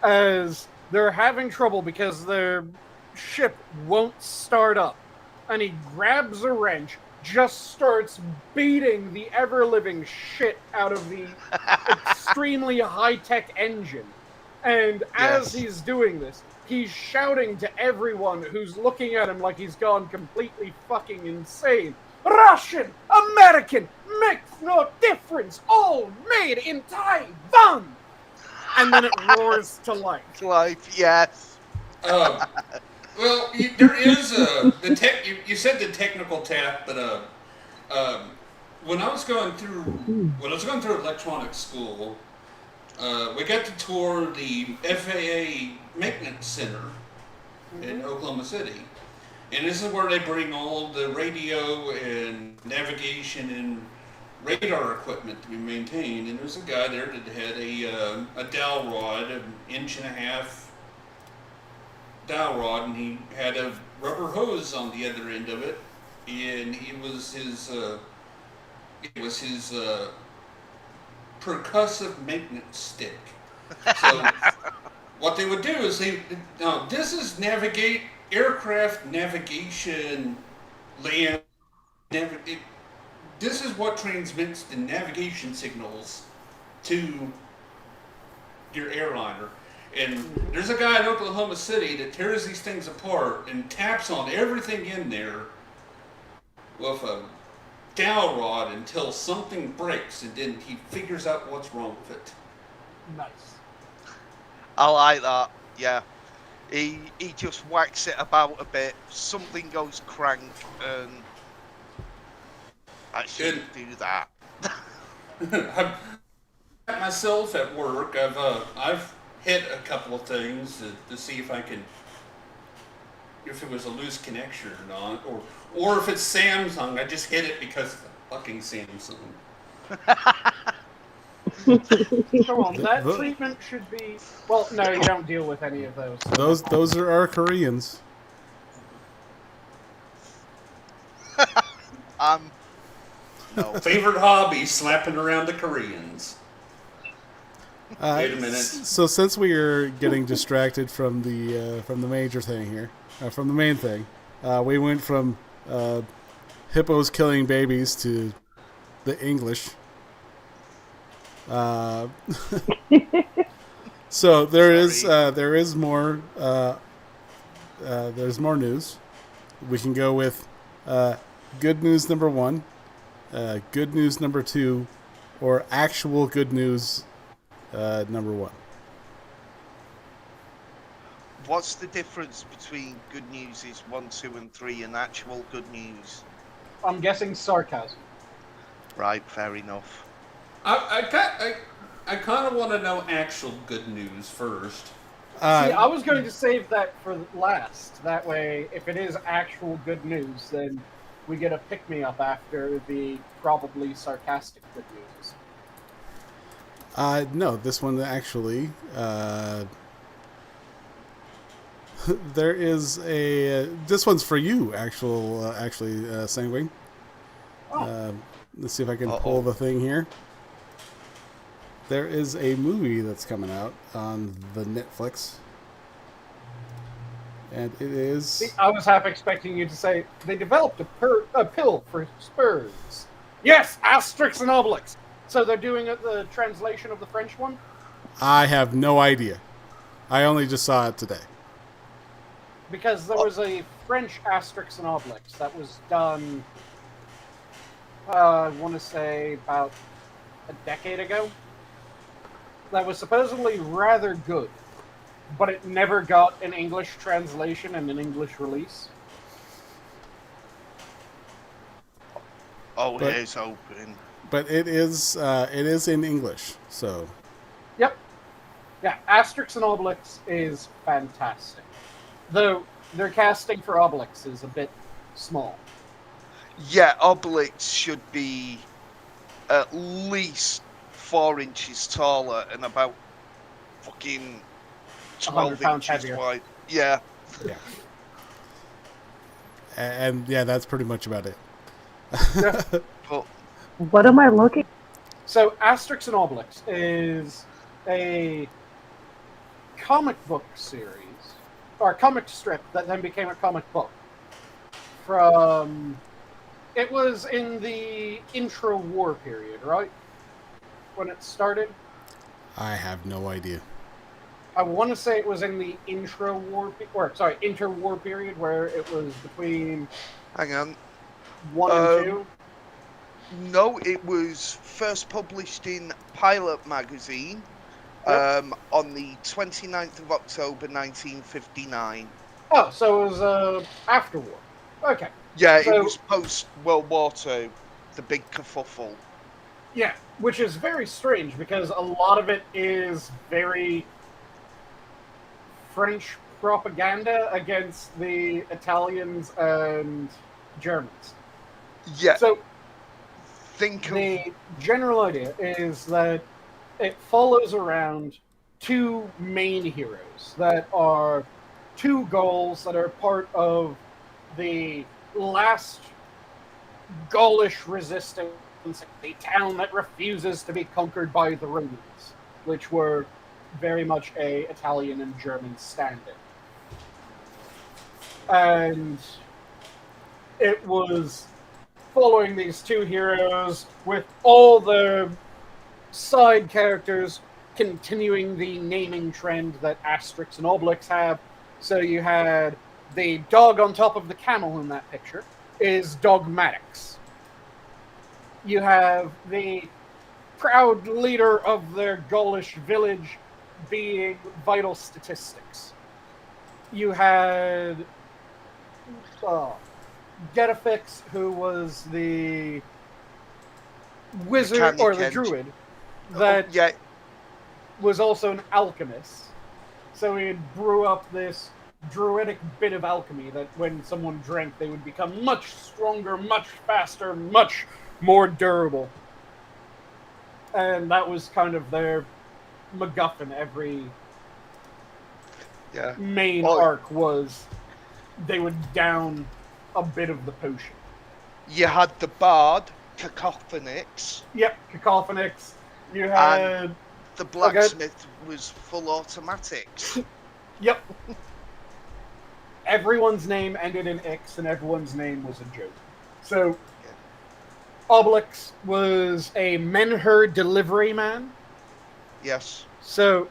as they're having trouble because their ship won't start up. And he grabs a wrench, just starts beating the ever-living shit out of the extremely high-tech engine. And as Yes. he's doing this, he's shouting to everyone who's looking at him like he's gone completely fucking insane. Russian, American, makes no difference, all made in Taiwan! And then it roars to life. Life, yes. Well, there is you said the technical tap, but when I was going through electronics school, we got to tour the FAA maintenance center in Oklahoma City, and this is where they bring all the radio and navigation and radar equipment to be maintained. And there's a guy there that had a dowel rod, an 1.5-inch dowel rod, and he had a rubber hose on the other end of it, and it was his percussive maintenance stick. So what they would do is this is aircraft navigation land. This is what transmits the navigation signals to your airliner. And there's a guy in Oklahoma City that tears these things apart and taps on everything in there with a dowel rod until something breaks, and then he figures out what's wrong with it. Nice. I like that, yeah. He just whacks it about a bit, something goes crank, and I shouldn't do that. Myself at work, I've hit a couple of things to see if it was a loose connection or not, or if it's Samsung. I just hit it because it's a fucking Samsung. Come on, that treatment should be... Well, no, you don't deal with any of those. Those are our Koreans. No. Favorite hobby, slapping around the Koreans. Wait a minute. So since we are getting distracted from the major thing here, from the main thing. We went from hippos killing babies to the English. So there is more. There's more news. We can go with good news number 1, good news number 2, or actual good news number 1. What's the difference between good news is 1, 2, and 3 and actual good news? I'm guessing sarcasm. Right, fair enough. I kind of want to know actual good news first. See, I was going to save that for last. That way, if it is actual good news, then we get a pick-me-up after the probably sarcastic good news. No, this one actually... there is a... this one's for you, actually, Sanguine. Oh. Let's see if I can pull the thing here. There is a movie that's coming out on the Netflix. And it is... See, I was half expecting you to say, they developed a pill for Spurs. Yes, Asterix and Obelix. So they're doing the translation of the French one? I have no idea. I only just saw it today. Because there was a French Asterix and Obelix that was done, I want to say, about a decade ago. That was supposedly rather good, but it never got an English translation and an English release. Oh, it is open. But it is in English, so... Yep. Yeah, Asterix and Obelix is fantastic. Though their casting for Obelix is a bit small. Yeah, Obelix should be at least 4 inches taller and about fucking 12 inches heavier. wide. Yeah. Yeah. And yeah, that's pretty much about it. Yeah. But What am I looking? So Asterix and Obelix is a comic book series, or a comic strip that then became a comic book. It was in the intra-war period, right? When it started? I have no idea. I want to say it was in the interwar period, where it was between... hang on. 1 and 2. No, it was first published in Pilot magazine on the 29th of October 1959. Oh, so it was after war. Okay. Yeah, So, it was post-World War II, the big kerfuffle. Yeah, which is very strange because a lot of it is very French propaganda against the Italians and Germans. Yeah. So Think of... the general idea is that it follows around 2 main heroes that are 2 Gauls that are part of the last Gaulish resistance, a town that refuses to be conquered by the Romans, which were very much a Italian and German stand-in. And it was following these 2 heroes with all the side characters continuing the naming trend that Asterix and Obelix have. So you had the dog on top of the camel in that picture is Dogmatics. You have the proud leader of their Gaulish village being Vital Statistics. You had Getafix, who was the wizard or the druid that was also an alchemist. So he brew up this druidic bit of alchemy that when someone drank, they would become much stronger, much faster, much more durable. And that was kind of their MacGuffin. Every main arc was they would down a bit of the potion. You had the bard, Cacophonix. Yep, Cacophonix. You had... And the blacksmith was full automatics. Yep. everyone's name ended in X and everyone's name was a joke. So, Obelix was a Menhir delivery man. Yes. So,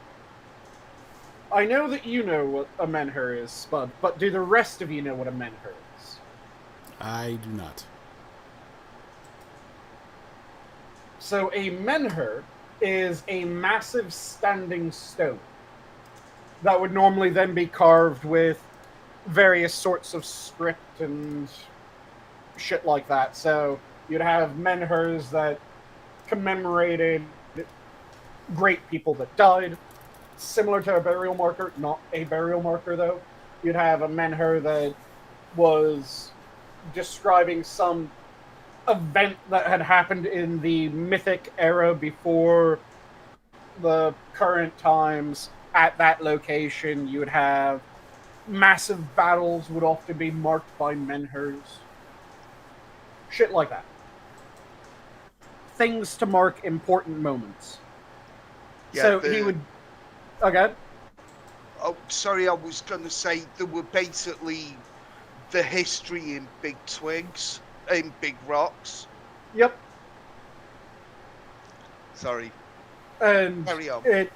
I know that you know what a Menhir is, Spud, but do the rest of you know what a Menhir is? I do not. So, a Menhir is a massive standing stone that would normally then be carved with various sorts of script and shit like that. So you'd have menhirs that commemorated great people that died, similar to a burial marker, not a burial marker though. You'd have a menhir that was describing some event that had happened in the mythic era before the current times. At that location, you would have massive battles would often be marked by menhirs. Shit like that. Things to mark important moments. Yeah, so he would... Okay. Oh, sorry, I was going to say there were basically the history in big twigs, in big rocks. Yep. Sorry. And carry on. It...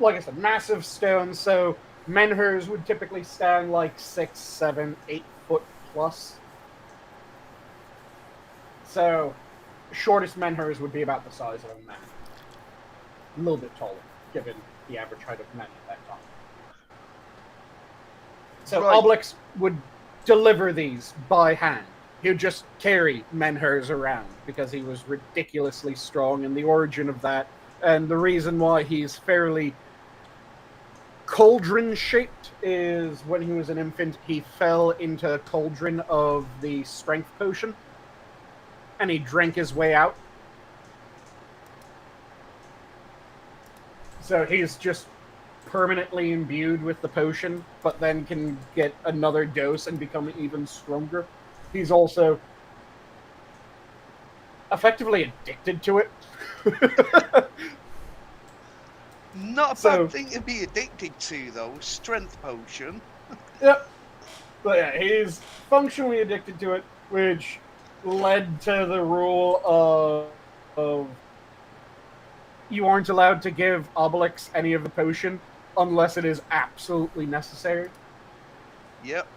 Like I said, massive stones, so menhirs would typically stand like 6, 7, 8 foot plus. So, shortest menhirs would be about the size of a man. A little bit taller, given the average height of men at that time. So, Right. Obelix would deliver these by hand. He would just carry menhirs around because he was ridiculously strong, and the origin of that, and the reason why he's fairly cauldron-shaped is when he was an infant, he fell into a cauldron of the strength potion, and he drank his way out. So he's just permanently imbued with the potion, but then can get another dose and become even stronger. He's also effectively addicted to it. Not a bad thing to be addicted to, though. Strength potion. Yep. But yeah, he's functionally addicted to it, which led to the rule of you aren't allowed to give Obelix any of the potion unless it is absolutely necessary. Yep.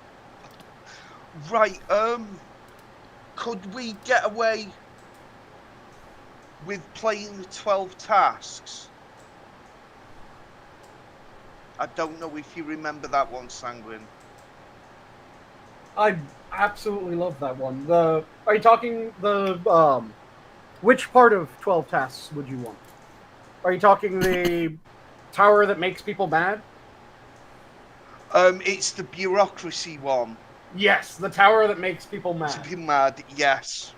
Right, could we get away with playing the 12 tasks? I don't know if you remember that one, Sanguine. I absolutely love that one. Are you talking the which part of 12 tasks would you want? Are you talking the tower that makes people mad? It's the bureaucracy one. Yes, the tower that makes people mad. To be mad, yes.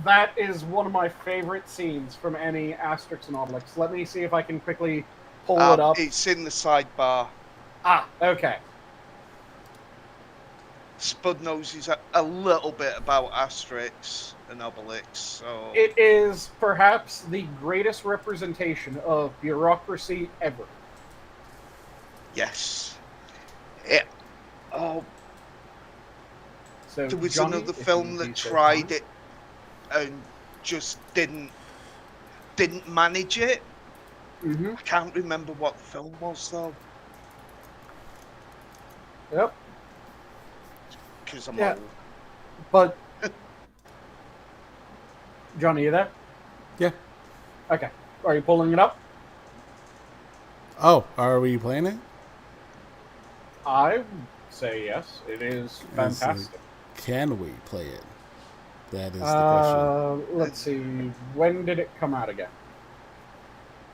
That is one of my favorite scenes from any Asterix and Obelix. Let me see if I can quickly pull it up. It's in the sidebar. Ah, okay. Spud knows he's a little bit about Asterix and Obelix, so... It is perhaps the greatest representation of bureaucracy ever. Yes. So there was Johnny, another film that tried it and just didn't manage it. Mm-hmm. I can't remember what the film was, though. Yep. Because I'm Yeah. old. But Johnny, you there? Yeah. Okay. Are you pulling it up? Oh, are we playing it? I say yes. It is fantastic. Can we play it? That is the question. Let's see. When did it come out again?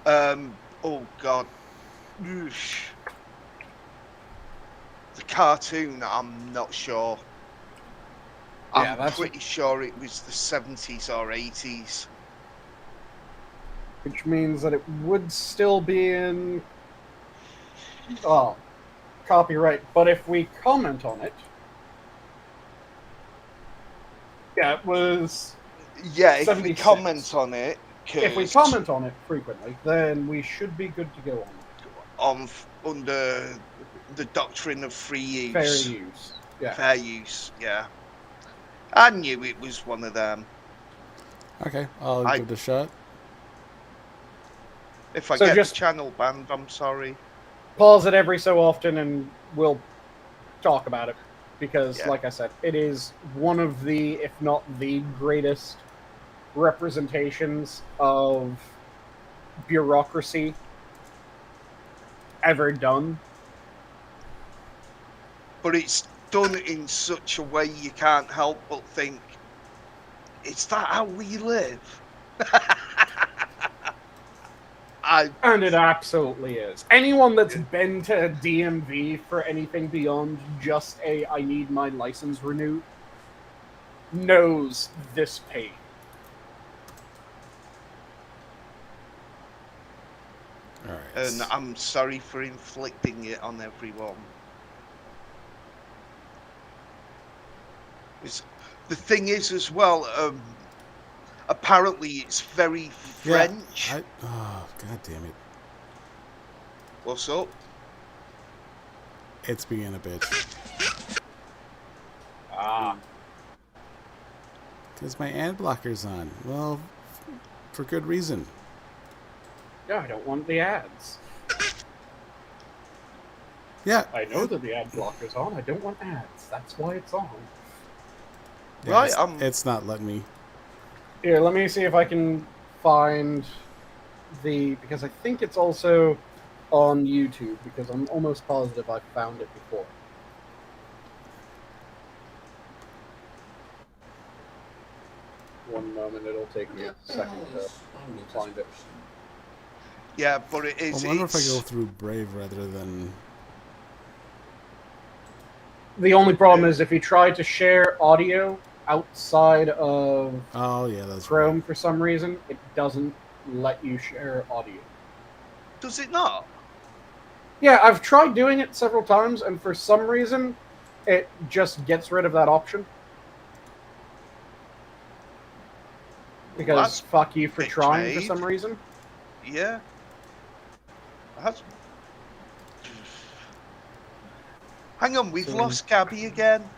Oh God. Oosh. The cartoon, I'm not sure. Yeah, I'm pretty sure it was the 70s or 80s. Which means that it would still be in copyright. But if we comment on it, yeah, it was. Yeah, if we 76. comment on it, If we comment on it frequently, then we should be good to go on. under the doctrine of free use. Fair use. Yeah. Fair use, yeah. I knew it was one of them. Okay, I'll give it a shot. If I So get just- the channel banned, I'm sorry. Pause it every so often and we'll talk about it. Because, Yeah. like I said, it is one of the, if not the greatest representations of bureaucracy ever done. But it's done in such a way you can't help but think, is that how we live? And it absolutely is. Anyone that's been to DMV for anything beyond just I need my license renewed knows this pain. All right. And I'm sorry for inflicting it on everyone. The thing is as well, apparently it's very French. Oh, god damn it. What's up? It's being a bitch. Because my ad blocker's on. Well, for good reason. Yeah, I don't want the ads. Yeah. I know that the ad blocker's on. I don't want ads. That's why it's on. Yeah, Right, it's not letting me. Here, let me see if I can find because I think it's also on YouTube, because I'm almost positive I found it before. One moment, it'll take me a second to find it. Yeah, but it is. I wonder if I go through Brave rather than. The only problem is if you try to share audio outside of that's Chrome right. for some reason, it doesn't let you share audio. Does it not? Yeah, I've tried doing it several times, and for some reason, it just gets rid of that option. Because that's fuck you for bit trying for made. some reason. Yeah. That's... Hang on, we've lost Gabby again.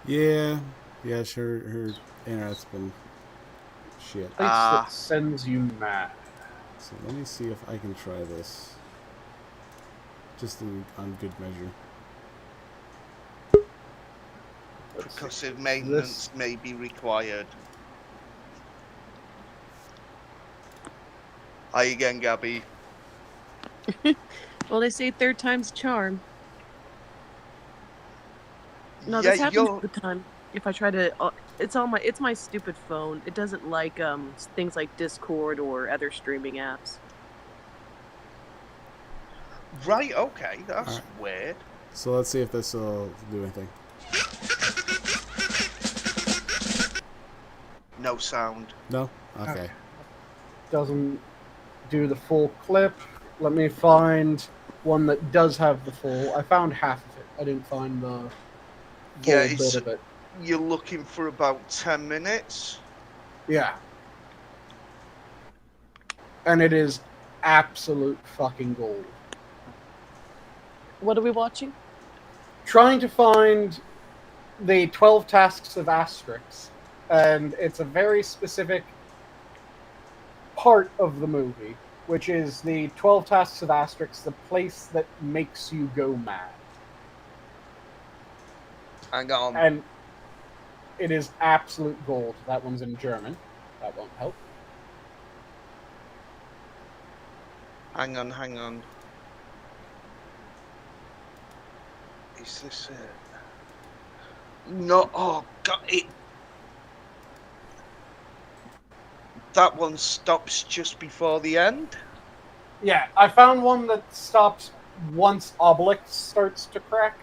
Yeah, sure. Her internet's been shit. Place that sends you mad. So let me see if I can try this. Just on good measure. Percussive maintenance may be required. Hi again, Gabby. Well, they say third time's a charm. No, Yeah, this happens all the time. If I try to, it's my stupid phone. It doesn't like things like Discord or other streaming apps. Right, okay, that's Alright. weird. So let's see if this will do anything. No sound. No? Okay. Doesn't do the full clip. Let me find one that does have the full. I found half of it. I didn't find the full bit of it. You're looking for about 10 minutes? Yeah. And it is absolute fucking gold. What are we watching? Trying to find the 12 tasks of Asterix, and it's a very specific part of the movie, which is the 12 tasks of Asterix, the place that makes you go mad. Hang on. And it is absolute gold. That one's in German. That won't help. Hang on. Is this it? No, oh god, that one stops just before the end? Yeah, I found one that stops once Obelix starts to crack.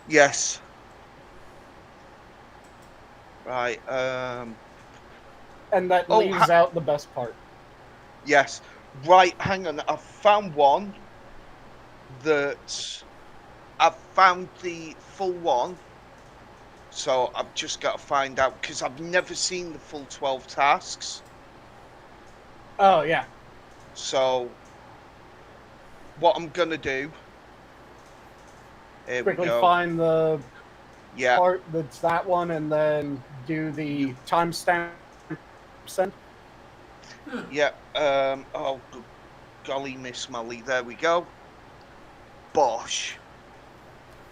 Yes. Right, And that leaves out the best part. yes. Right, hang on, I found one that... I've found the full one, so I've just got to find out, because I've never seen the full 12 tasks. Oh, yeah. So, what I'm gonna do. Here Quickly we go. find the Yeah. part that's that one, and then do the timestamp send. Yeah. Oh, golly, Miss Molly. There we go. Bosh.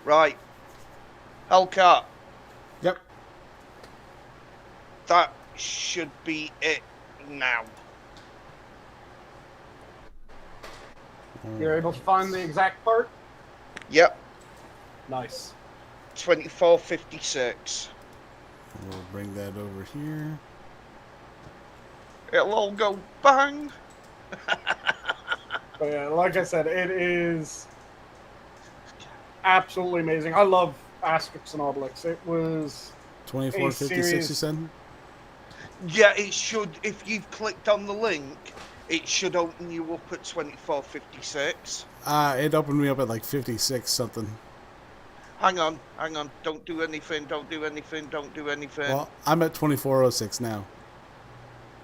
Right. Hellcat. Yep. That should be it now. You're able to find the exact part? Yep. Nice. 2456. We'll bring that over here. It'll all go bang. But yeah, like I said, it is absolutely amazing. I love Asterix and Obelix. It was 2456, you said? Yeah, it should. If you've clicked on the link, it should open you up at 2456. It opened me up at like 56 something. Hang on. Don't do anything. Don't do anything. Well, I'm at 2406 now.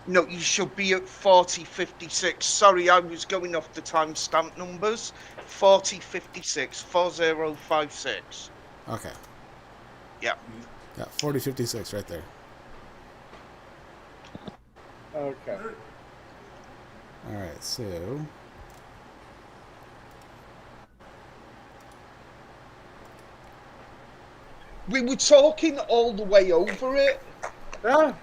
No, you should be at 4056. Sorry, I was going off the timestamp numbers. 4056, 4056. Okay. Yeah. Yeah, 4056 right there. okay. Alright, so... We were talking all the way over it. Yeah.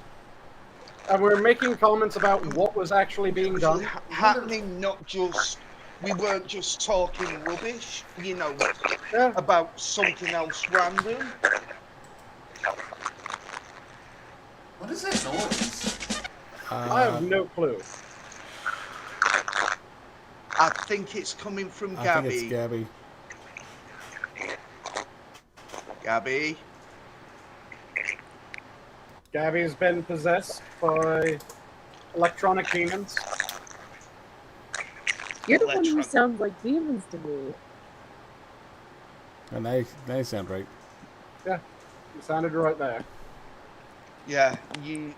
And we're making comments about what was actually being done. Happening, not just... We weren't just talking rubbish, you know, Yeah. about something else random. What is that noise? I have no clue. I think it's coming from I Gabby. think it's Gabby. Gabby. Gabby's been possessed by electronic demons. You're the one who sounds like demons to me. Oh, now you sound right. Yeah, you sounded right there. Yeah, you...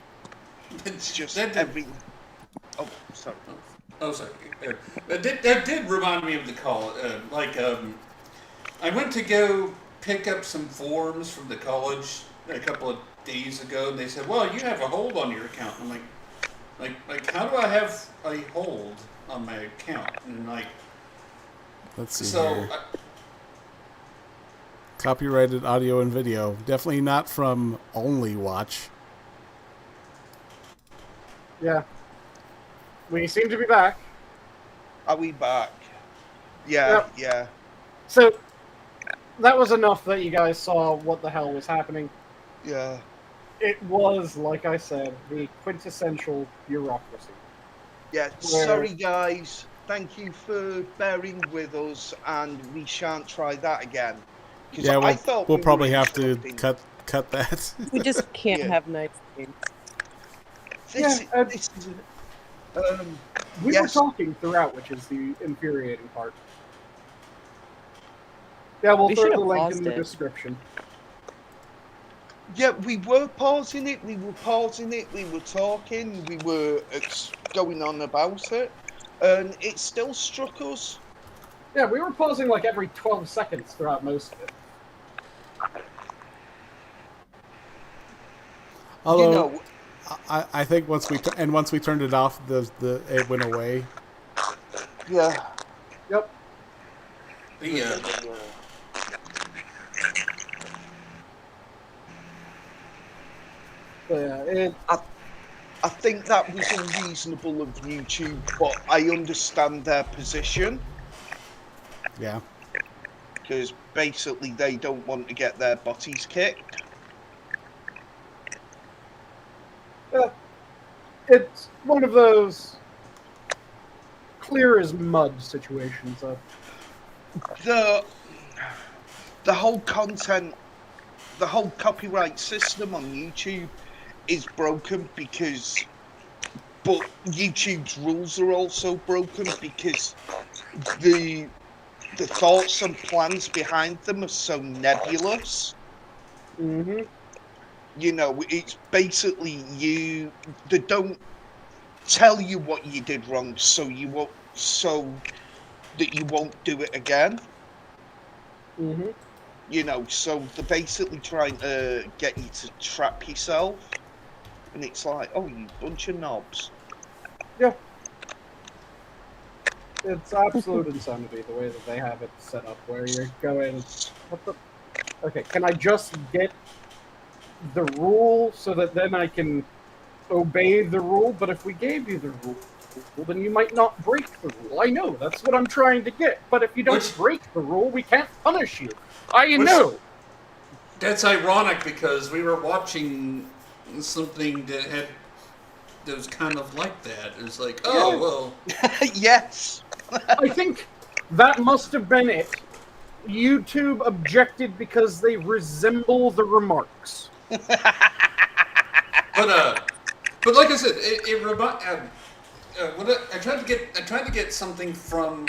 It's just That did- every... Oh, sorry. Oh, sorry. That did remind me of the call. I went to go pick up some forms from the college a couple of days ago, and they said, "Well, you have a hold on your account." I'm like, how do I have a hold on my account? And Let's see so here. Copyrighted audio and video. Definitely not from Only Watch. Yeah. We seem to be back. Are we back? Yeah, Yep. yeah. So, that was enough that you guys saw what the hell was happening. Yeah. It was, like I said, the quintessential bureaucracy. Yeah, Where- sorry guys. Thank you for bearing with us, and we shan't try that again. 'Cause Yeah, I thought we'll we probably were have to instructing- cut that. We just can't Yeah. have nice things. This, Yeah, this is... We yes. were talking throughout, which is the infuriating part. Yeah, we'll We throw should the have link in paused the it. description. Yeah, we were pausing it, we were talking, we were going on about it, and it still struck us. Yeah, we were pausing like every 12 seconds throughout most of it. Although, You know, I think once we turned it off, it went away. yeah. Yep. But yeah, I think that was unreasonable of YouTube, but I understand their position, Yeah. because basically they don't want to get their botties kicked. it's one of those clear as mud situations. The whole content, the whole copyright system on YouTube is broken but YouTube's rules are also broken because the thoughts and plans behind them are so nebulous. Mm-hmm. You know, it's basically they don't tell you what you did wrong, so that you won't do it again. Mm-hmm. You know, so they're basically trying to get you to trap yourself. And it's like, oh, you bunch of knobs. Yeah. It's absolute insanity the way that they have it set up, where you're going, what the... Okay, can I just get the rule so that then I can obey the rule? But if we gave you the rule, then you might not break the rule. I know, that's what I'm trying to get. But if you don't break the rule, we can't punish you. I know! That's ironic because we were watching something that was kind of like that. It was like, oh, well... Yes! I think that must have been it. YouTube objected because they resemble the remarks. But like I said, I tried to get something from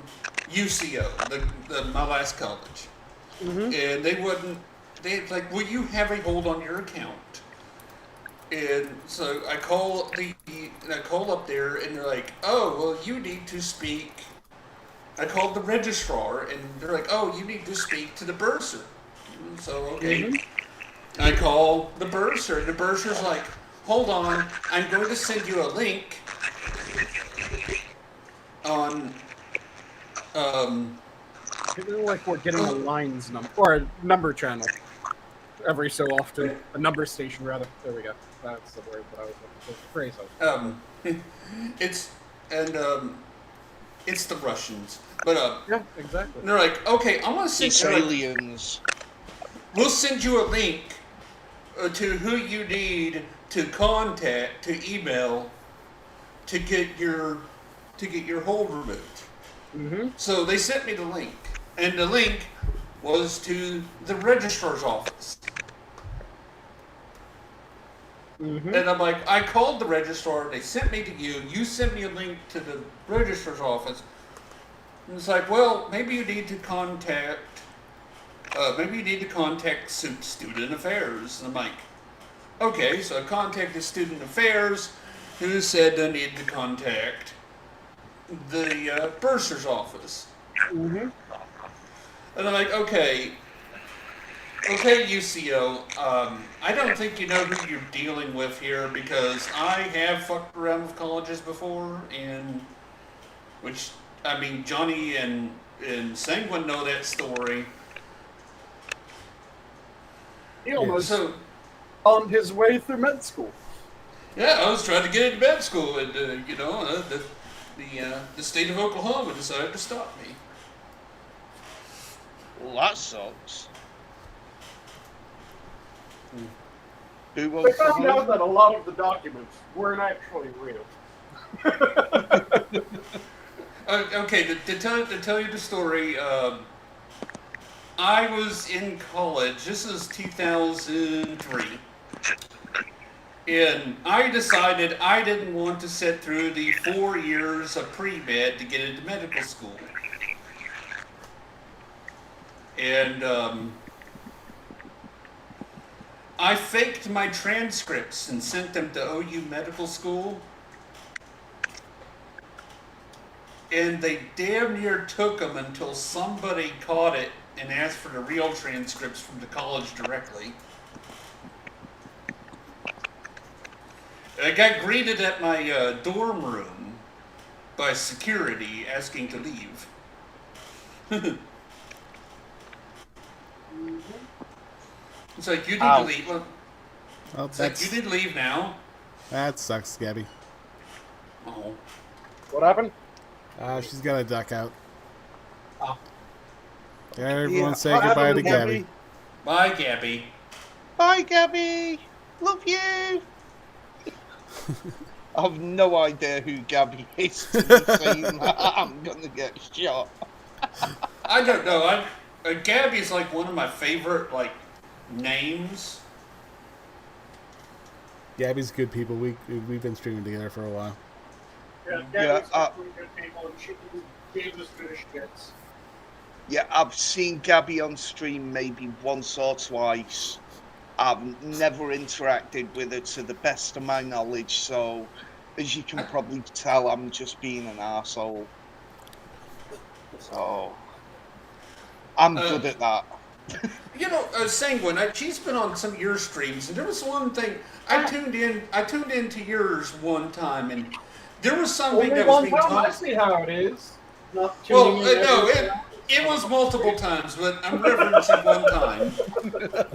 UCO, my last college, and they wouldn't. They like, will you have a hold on your account? And so I call up there, and they're like, oh, well, you need to speak. I called the registrar, and they're like, oh, you need to speak to the bursar. So, okay. I call the bursar, and the bursar's like, hold on, I'm going to send you a link on, I feel like we're getting a lines number, or a number channel every so often. A number station, rather. There we go. That's the word that I was looking for. Phrase it's the Russians. But, yeah, exactly. And they're like, okay, I want to send it's aliens. We'll send you a link to who you need to contact, to email, to get your hold removed. So they sent me the link, and the link was to the registrar's office. And I'm like, I called the registrar, they sent me to you, you sent me a link to the registrar's office. And it's like, well, maybe you need to contact Student Affairs. And I'm like, okay, so I contacted Student Affairs, who said I needed to contact the bursar's office. And I'm like, okay, UCO, I don't think you know who you're dealing with here, because I have fucked around with colleges before, and which, I mean, Johnny and Sanguine know that story. He almost on his way through med school. Yeah, I was trying to get into med school, and the state of Oklahoma decided to stop me. Well, that sucks. They found out that a lot of the documents weren't actually real. Okay, to tell you the story, I was in college. This is 2003. And I decided I didn't want to sit through the 4 years of pre-med to get into medical school. And I faked my transcripts and sent them to OU Medical School. And they damn near took them until somebody caught it and asked for the real transcripts from the college directly. I got greeted at my dorm room by security asking to leave. It's like, you need to leave. Well, it's like, you need to leave now. That sucks, Gabby. Oh. What happened? She's got to duck out. Oh. Everyone say goodbye to Gabby. Bye, Gabby. Bye, Gabby. Love you. I have no idea who Gabby is to be saying that. I'm gonna get shot. I don't know. Gabby's like one of my favorite names. Gabby's good people. We've been streaming together for a while. Yeah, Gabby's really good people, and she gave us good shits. Yeah, I've seen Gabby on stream maybe once or twice. I've never interacted with her to the best of my knowledge, so as you can probably tell, I'm just being an arsehole. Oh. I'm good at that. You know, Sanguine, she's been on some of your streams, and there was one thing I tuned into yours one time, and there was something Only that was one being time. I taught. see how it is. Not Well, tuning in no, every- it was multiple times, but I'm referencing one time.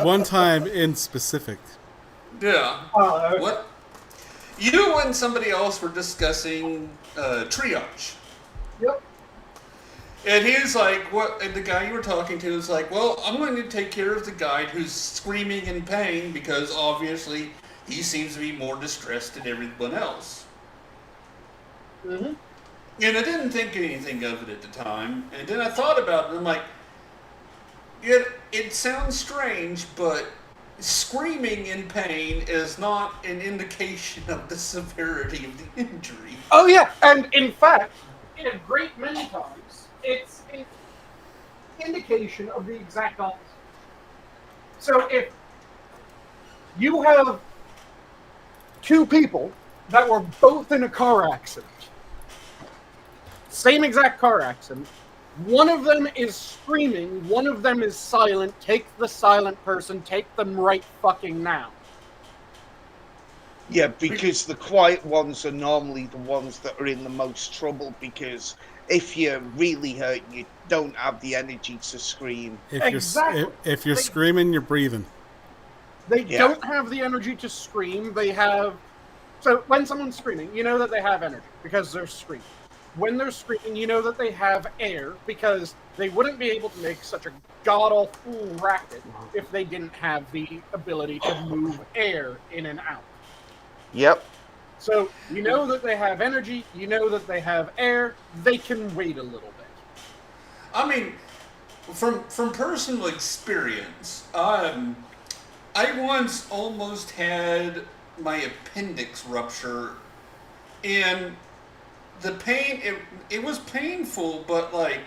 One time in specific. Yeah. Okay. What? You and somebody else were discussing triage. Yep. And he's like, what? And the guy you were talking to is like, well, I'm going to take care of the guy who's screaming in pain because obviously he seems to be more distressed than everyone else. Mm-hmm. And I didn't think anything of it at the time. And then I thought about it, and I'm like, it sounds strange, but screaming in pain is not an indication of the severity of the injury. Oh yeah, and in fact, in a great many times, it's an indication of the exact opposite. So if you have two people that were both in a car accident, same exact car accident, one of them is screaming, one of them is silent, take the silent person, take them right fucking now. Yeah, because the quiet ones are normally the ones that are in the most trouble, because if you're really hurt, you don't have the energy to scream. If you're screaming, you're breathing. They don't have the energy to scream. They have... So when someone's screaming, you know that they have energy because they're screaming. When they're screaming, you know that they have air because they wouldn't be able to make such a god-awful racket if they didn't have the ability to move air in and out. Yep. So you know that they have energy, you know that they have air, they can wait a little bit. I mean, from personal experience, I once almost had my appendix rupture, and the pain, it was painful, but like,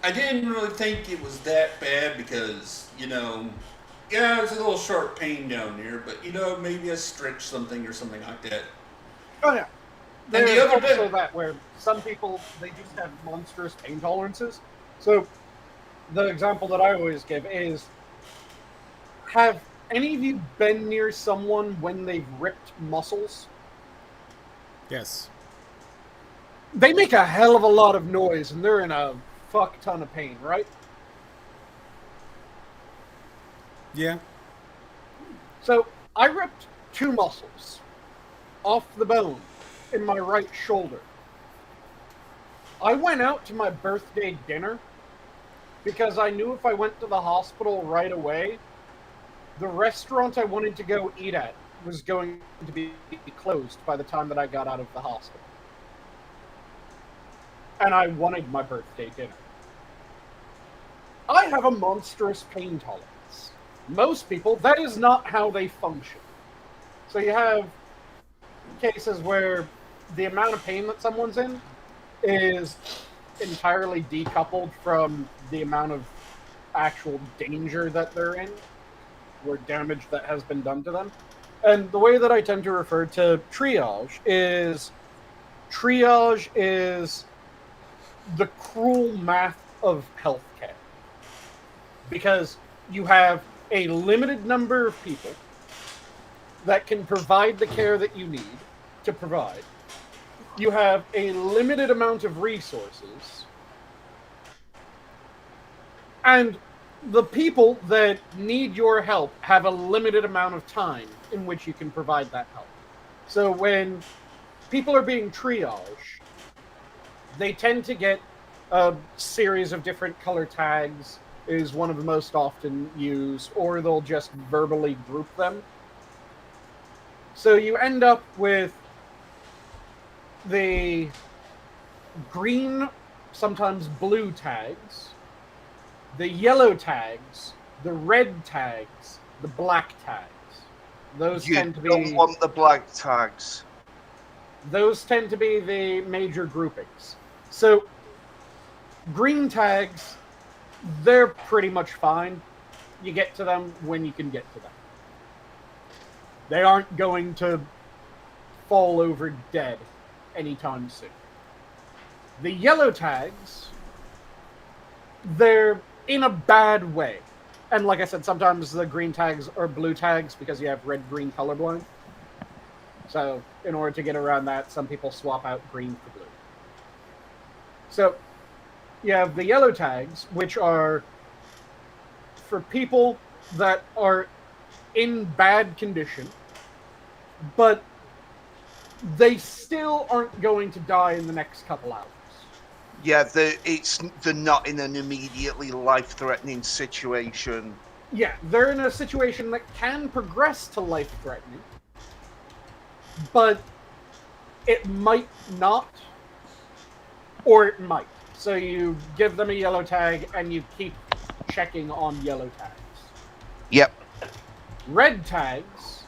I didn't really think it was that bad because, you know, yeah, it's a little sharp pain down there, but, you know, maybe I stretched something or something like that. Oh yeah. And There's the other also bit, that where some people, they just have monstrous pain tolerances. So the example that I always give is, have any of you been near someone when they've ripped muscles? Yes. They make a hell of a lot of noise and they're in a fuck ton of pain, right? Yeah. So I ripped 2 muscles off the bone in my right shoulder. I went out to my birthday dinner because I knew if I went to the hospital right away, the restaurant I wanted to go eat at was going to be closed by the time that I got out of the hospital. And I wanted my birthday dinner. I have a monstrous pain tolerance. Most people, that is not how they function. So you have cases where the amount of pain that someone's in is entirely decoupled from the amount of actual danger that they're in, or damage that has been done to them. And the way that I tend to refer to triage is the cruel math of healthcare. Because you have a limited number of people that can provide the care that you need to provide. You have a limited amount of resources. And the people that need your help have a limited amount of time in which you can provide that help. So when people are being triaged, they tend to get a series of different color tags is one of the most often used, or they'll just verbally group them. So you end up with the green, sometimes blue tags, the yellow tags, the red tags, the black tags. Those tend to be... You don't want the black tags. Those tend to be the major groupings. So, green tags, they're pretty much fine. You get to them when you can get to them. They aren't going to fall over dead anytime soon. The yellow tags, they're in a bad way. And like I said, sometimes the green tags are blue tags because you have red-green colorblind. So in order to get around that, some people swap out green for blue. So you have the yellow tags, which are for people that are in bad condition, but they still aren't going to die in the next couple hours. Yeah, they're not in an immediately life-threatening situation. Yeah, they're in a situation that can progress to life-threatening, but it might not, or it might. So you give them a yellow tag, and you keep checking on yellow tags. Yep. Red tags,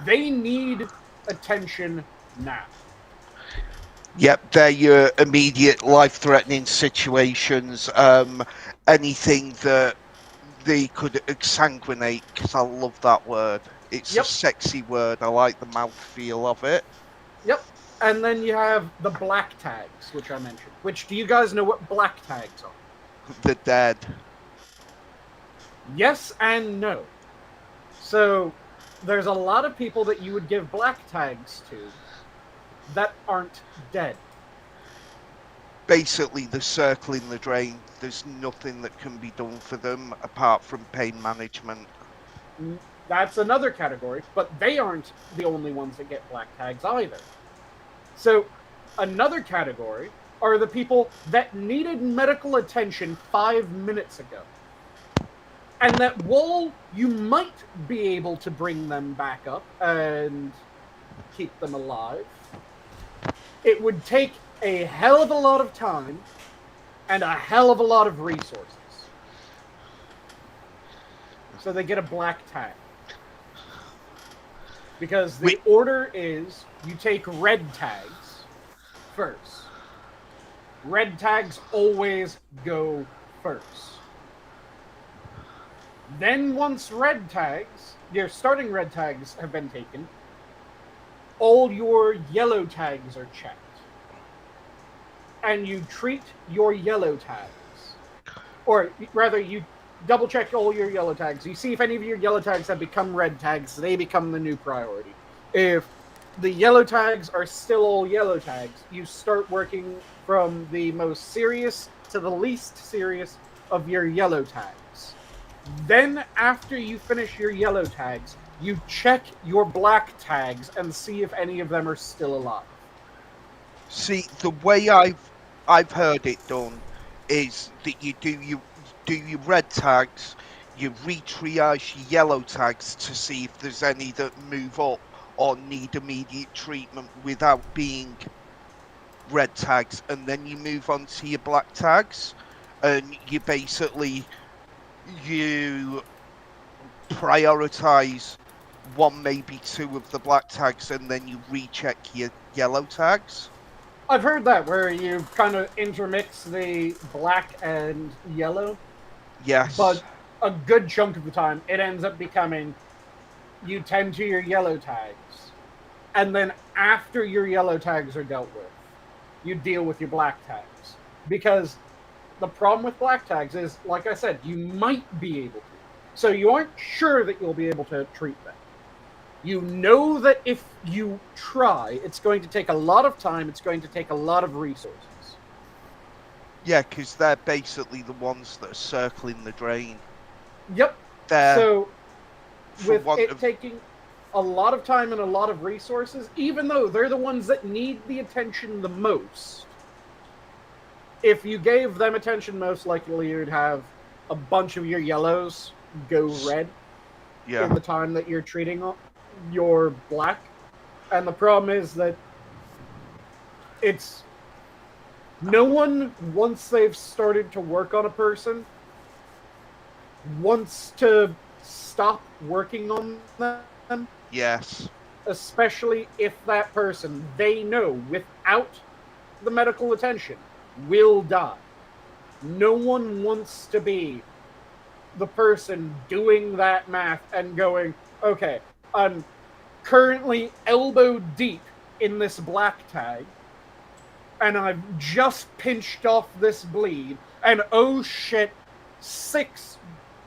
they need attention now. Yep, they're your immediate life-threatening situations. Anything that they could exsanguinate, because I love that word. It's a sexy word. I like the mouthfeel of it. Yep. And then you have the black tags, which I mentioned. Which, do you guys know what black tags are? The dead. Yes and no. So, there's a lot of people that you would give black tags to that aren't dead. Basically, they're circling the drain. There's nothing that can be done for them apart from pain management. That's another category, but they aren't the only ones that get black tags either. So, another category are the people that needed medical attention 5 minutes ago. And that while you might be able to bring them back up and keep them alive, it would take a hell of a lot of time and a hell of a lot of resources. So they get a black tag. Because the order is, you take red tags first. Red tags always go first. Then once red tags, your starting red tags have been taken, all your yellow tags are checked. And you treat your yellow tags. Or rather, you double check all your yellow tags. You see if any of your yellow tags have become red tags, they become the new priority. If the yellow tags are still all yellow tags, you start working from the most serious to the least serious of your yellow tags. Then, after you finish your yellow tags, you check your black tags and see if any of them are still alive. See, the way I've heard it done is that you do your red tags, you re-triage your yellow tags to see if there's any that move up or need immediate treatment without being red tags, and then you move on to your black tags, and you basically prioritize one, maybe two of the black tags, and then you recheck your yellow tags. I've heard that, where you kind of intermix the black and yellow. Yes. But a good chunk of the time, it ends up becoming, you tend to your yellow tags, and then after your yellow tags are dealt with, you deal with your black tags. Because the problem with black tags is, like I said, you might be able to. So you aren't sure that you'll be able to treat them. You know that if you try, it's going to take a lot of time, it's going to take a lot of resources. Yeah, because they're basically the ones that are circling the drain. Yep. So, with it taking a lot of time and a lot of resources, even though they're the ones that need the attention the most, if you gave them attention, most likely you'd have a bunch of your yellows go red in the time that you're treating your black. And the problem is that it's... No one, once they've started to work on a person, wants to stop working on them. Yes. Especially if that person, they know, without the medical attention, will die. No one wants to be the person doing that math and going, okay, I'm currently elbow deep in this black tag. and I've just pinched off this bleed, and oh shit, 6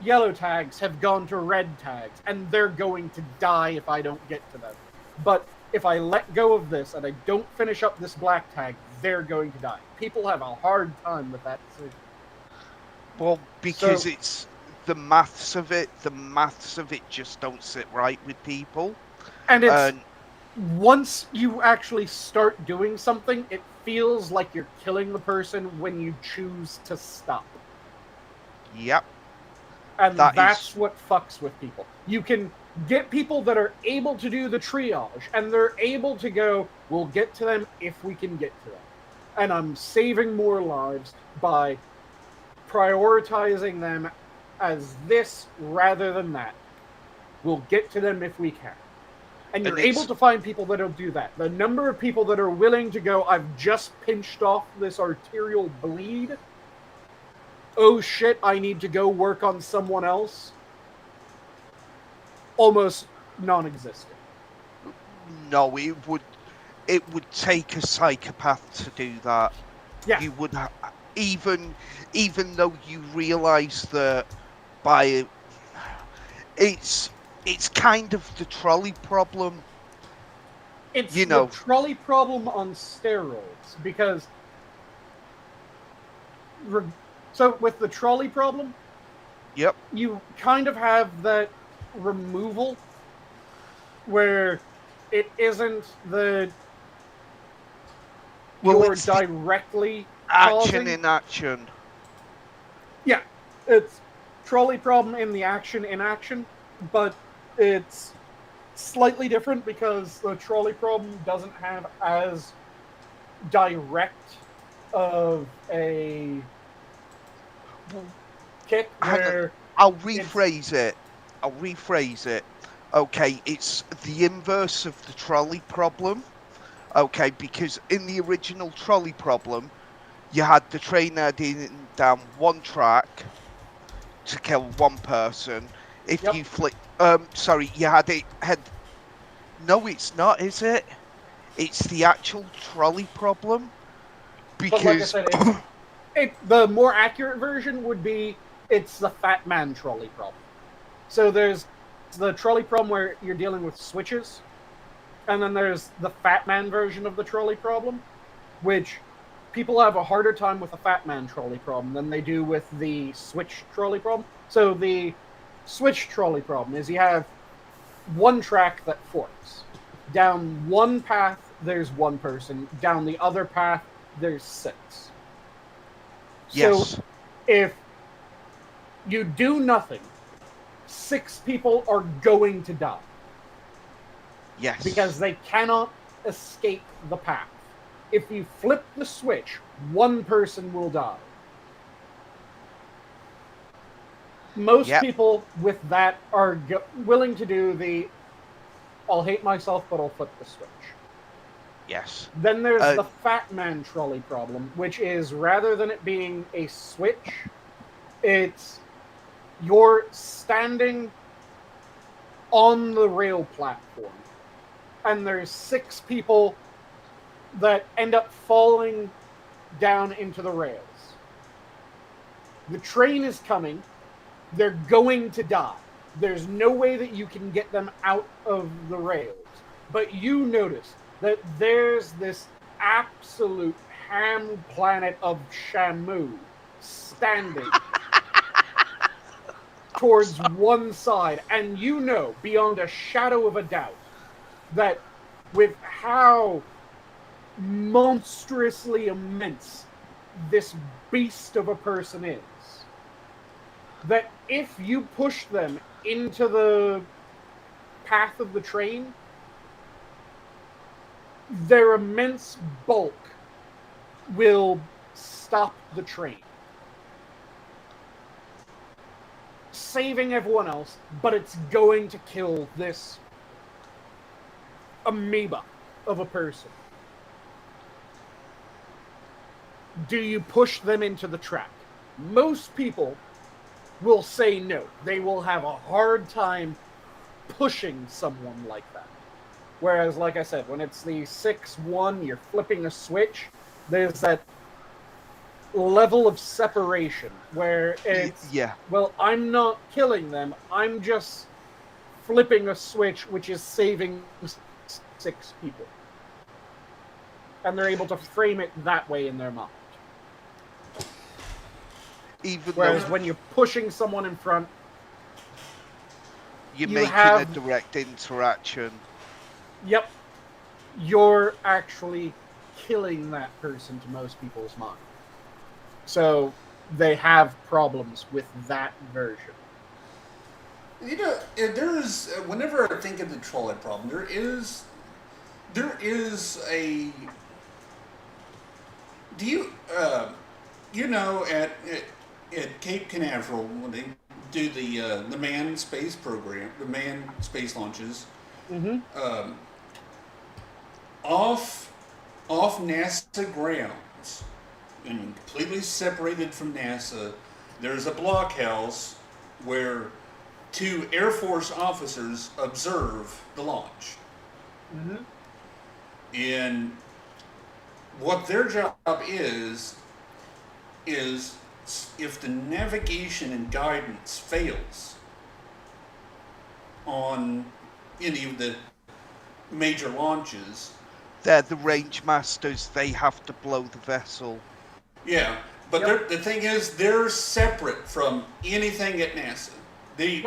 yellow tags have gone to red tags, and they're going to die if I don't get to them. But if I let go of this and I don't finish up this black tag, they're going to die. People have a hard time with that decision. Well, because it's the maths of it. The maths of it just don't sit right with people. And it's once you actually start doing something, it feels like you're killing the person when you choose to stop. Yep. And that's what fucks with people. You can get people that are able to do the triage, and they're able to go, we'll get to them if we can get to them. And I'm saving more lives by prioritizing them as this rather than that. We'll get to them if we can. And you're able to find people that'll do that. The number of people that are willing to go, I've just pinched off this arterial bleed. Oh shit, I need to go work on someone else. Almost non-existent. No, it would take a psychopath to do that. Yeah. You would even though you realise that it's kind of the trolley problem. It's the trolley problem on steroids, because so with the trolley problem, yep, you kind of have that removal where it isn't you're directly action in action. Yeah, it's trolley problem in the action in action, but it's slightly different because the trolley problem doesn't have as direct of a kick where... I'll rephrase it. Okay, it's the inverse of the trolley problem. Okay, because in the original trolley problem, you had the train heading down one track to kill one person. If you flick... sorry, you had it... No, it's not, is it? It's the actual trolley problem. Because... But like I said, the more accurate version would be, it's the fat man trolley problem. So there's the trolley problem where you're dealing with switches, and then there's the fat man version of the trolley problem, which people have a harder time with the fat man trolley problem than they do with the switch trolley problem. So the switch trolley problem is you have one track that forks. Down one path, there's one person. Down the other path, there's 6. Yes. So if you do nothing, 6 people are going to die. Yes. Because they cannot escape the path. If you flip the switch, one person will die. Most people with that are willing to do the, I'll hate myself, but I'll flip the switch. Yes. Then there's the fat man trolley problem, which is, rather than it being a switch, it's you're standing on the rail platform, and there's 6 people that end up falling down into the rails. The train is coming. They're going to die. There's no way that you can get them out of the rails. But you notice that there's this absolute ham planet of Shamu standing towards one side. And you know, beyond a shadow of a doubt, that with how monstrously immense this beast of a person is, that if you push them into the path of the train, their immense bulk will stop the train, saving everyone else, but it's going to kill this amoeba of a person. Do you push them into the track? Most people will say no. They will have a hard time pushing someone like that. Whereas, like I said, when it's the 6-1, you're flipping a switch, there's that level of separation where it's, Yeah. well, I'm not killing them, I'm just flipping a switch which is saving 6 people. And they're able to frame it that way in their mind. Whereas when you're pushing someone in front, you're you making have a direct interaction. Yep. You're actually killing that person to most people's mind. So they have problems with that version. You know, there's whenever I think of the trolley problem, there is a. Do you you know at Cape Canaveral when they do the manned space program, the manned space launches, off NASA grounds and completely separated from NASA, there's a blockhouse where 2 Air Force officers observe the launch. And what their job is if the navigation and guidance fails on any of the major launches, they're the range masters. They have to blow the vessel. Yeah, but the thing is, they're separate from anything at NASA. They're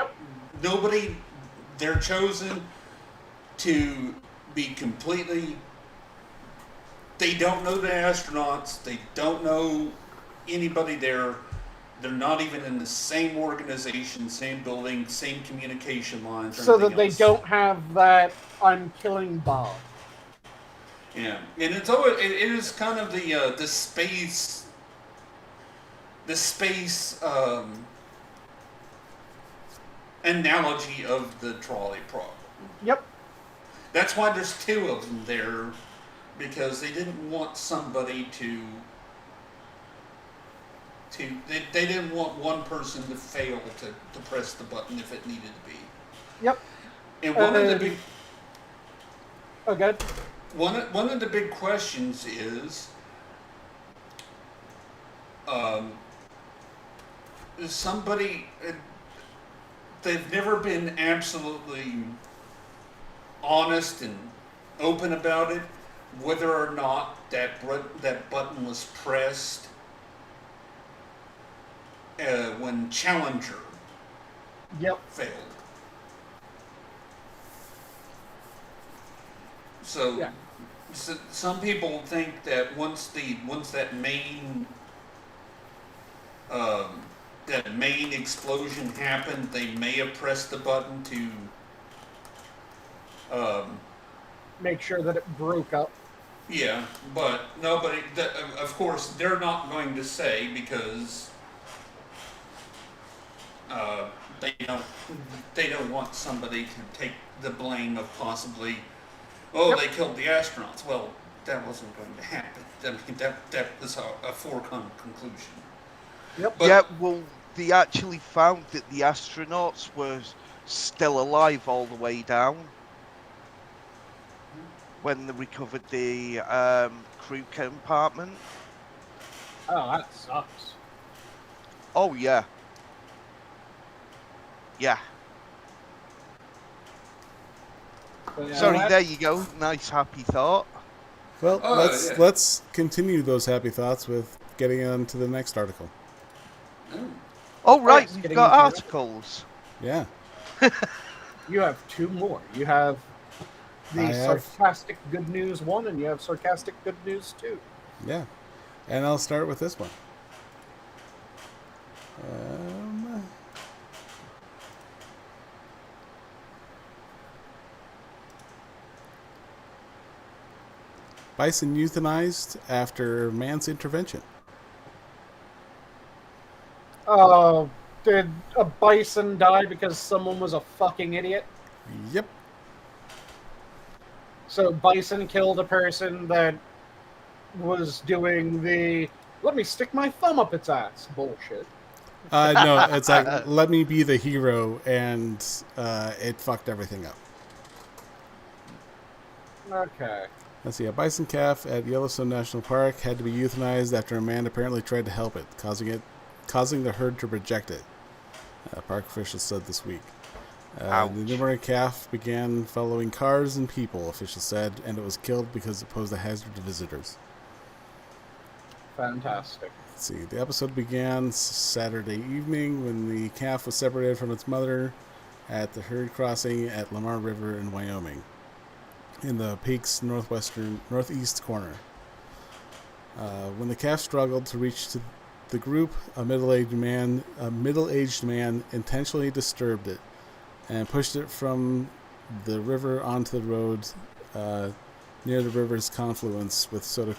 chosen to be completely. They don't know the astronauts. They don't know anybody there. They're not even in the same organization, same building, same communication lines. So that they don't have that "I'm killing Bob." Yeah, and it is kind of the space analogy of the trolley problem. Yep. That's why there's 2 of them there, because they didn't want somebody they didn't want one person to fail to press the button if it needed to be. Yep. And one of the big good. One of the big questions is somebody they've never been absolutely honest and open about it, whether or not that button was pressed when Challenger failed. So, some people think that once that main explosion happened, they may have pressed the button to make sure that it broke up. Yeah, but nobody. Of course, they're not going to say because they don't want somebody to take the blame of possibly. They killed the astronauts. Well, that wasn't going to happen. I mean, that was a foregone conclusion. Well, they actually found that the astronauts were still alive all the way down when they recovered the crew compartment. Oh, that sucks. Oh, yeah. Yeah. Sorry, there you go. Nice, happy thought. Well, let's continue those happy thoughts with getting on to the next article. Oh, right, we've got articles. Yeah. You have 2 more. You have the sarcastic good news 1, and you have sarcastic good news 2. Yeah. And I'll start with this one. Bison euthanized after man's intervention. Oh, did a bison die because someone was a fucking idiot? Yep. So bison killed a person that was doing the "let me stick my thumb up its ass" bullshit. No, it's like, let me be the hero, and it fucked everything up. Okay. Let's see, a bison calf at Yellowstone National Park had to be euthanized after a man apparently tried to help it, causing the herd to reject it. Park officials said this week. The newborn calf began following cars and people, officials said, and it was killed because it posed a hazard to visitors. Fantastic. Let's see, the episode began Saturday evening when the calf was separated from its mother at the herd crossing at Lamar River in Wyoming, in the peak's northeast corner. When the calf struggled to reach to the group, a middle-aged man intentionally disturbed it and pushed it from the river onto the road near the river's confluence with Soda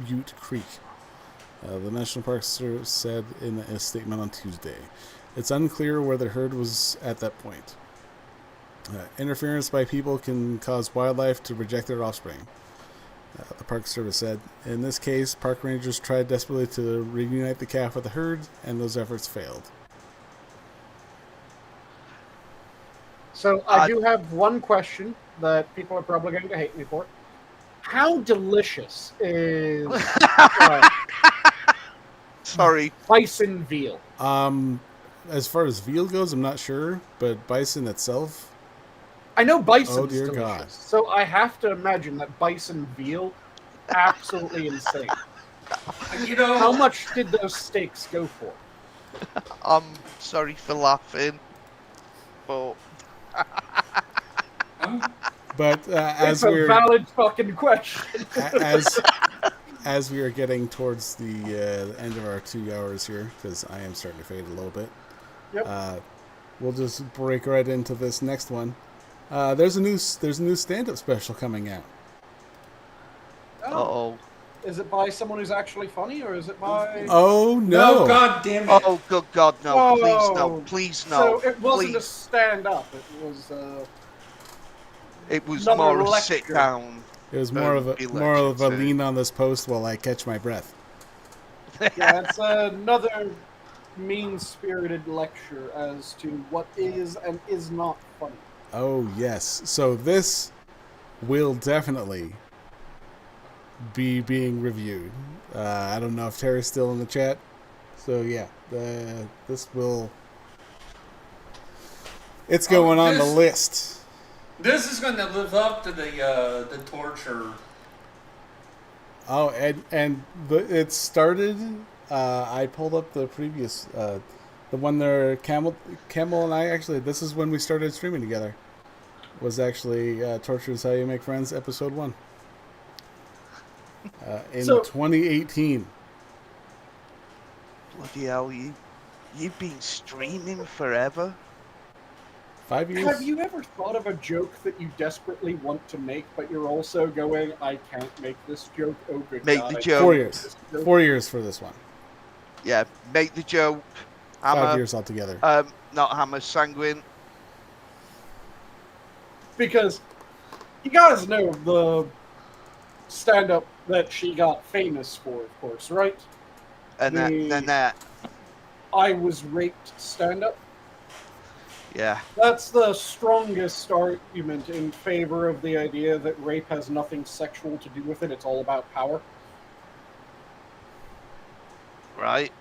Butte Creek. The National Park Service said in a statement on Tuesday. It's unclear where the herd was at that point. Interference by people can cause wildlife to reject their offspring, the Park Service said. In this case, park rangers tried desperately to reunite the calf with the herd, and those efforts failed. So I do have one question that people are probably going to hate me for. How delicious is Sorry, bison veal? As far as veal goes, I'm not sure, but bison itself, I know bison's oh dear delicious, God. so I have to imagine that bison veal, absolutely insane. You know, How much did those steaks go for? I'm sorry for laughing, but but It's a valid fucking question. as we are getting towards the end of our 2 hours here, because I am starting to fade a little bit. Yep. We'll just break right into this next one. There's a new stand-up special coming out. oh, Is it by someone who's actually funny, or is it by... Oh no! no, God damn it! oh, good God, no! Whoa. Please no! Please no! So it wasn't please. a stand-up, It was another more a lecture. sit down. It was more of a Election, lean on this post while I catch my breath. Yeah, it's another mean-spirited lecture as to what is and is not funny. Oh yes, so this will definitely be being reviewed. I don't know if Terry's still in the chat, so yeah, this will. It's going on the list. This is going to live up to the torture. Oh, and it started. I pulled up the previous, the one there. Camel and I actually. This is when we started streaming together. Was actually "Torture Is How You Make Friends" episode 1 in 2018. Bloody hell, you've been streaming forever. 5 years. Have you ever thought of a joke that you desperately want to make, but you're also going, I can't make this joke, oh good Make God, the I joke. can't 4 make years. this joke." 4 years for this one. Yeah, make the joke. 5 years altogether. Not Hammer, Sanguine. Because you guys know the stand-up that she got famous for, of course, right? And that. I was raped stand-up. Yeah. That's the strongest argument in favor of the idea that rape has nothing sexual to do with it. It's all about power. Right.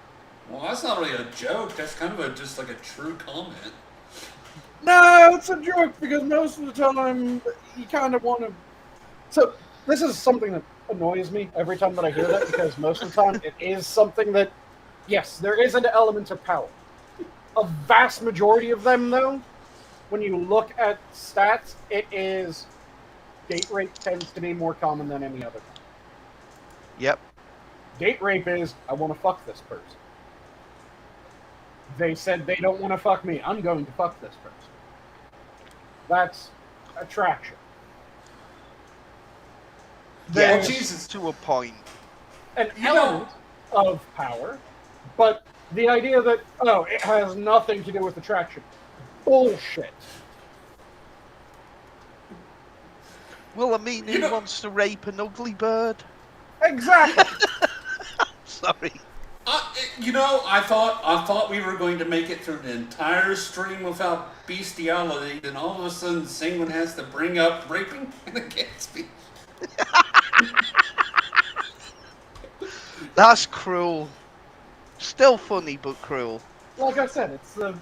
Well, that's not really a joke. That's kind of just like a true comment. No, it's a joke because most of the time you kind of want to. So this is something that annoys me every time that I hear that, because most of the time it is something that, yes, there is an element of power. A vast majority of them, though, when you look at stats, it is date rape tends to be more common than any other. Yep. Date rape is, I want to fuck this person. They said they don't want to fuck me. I'm going to fuck this person. That's attraction. Yeah, There's Jesus. to a point. an You know- element of power, but the idea that, oh, it has nothing to do with attraction. Bullshit. Well, I mean, who wants to rape an ugly bird? Exactly. Sorry. I thought we were going to make it through the entire stream without bestiality, then all of a sudden Sanguine has to bring up raping and against me. That's cruel. Still funny, but cruel. Like I said, it's the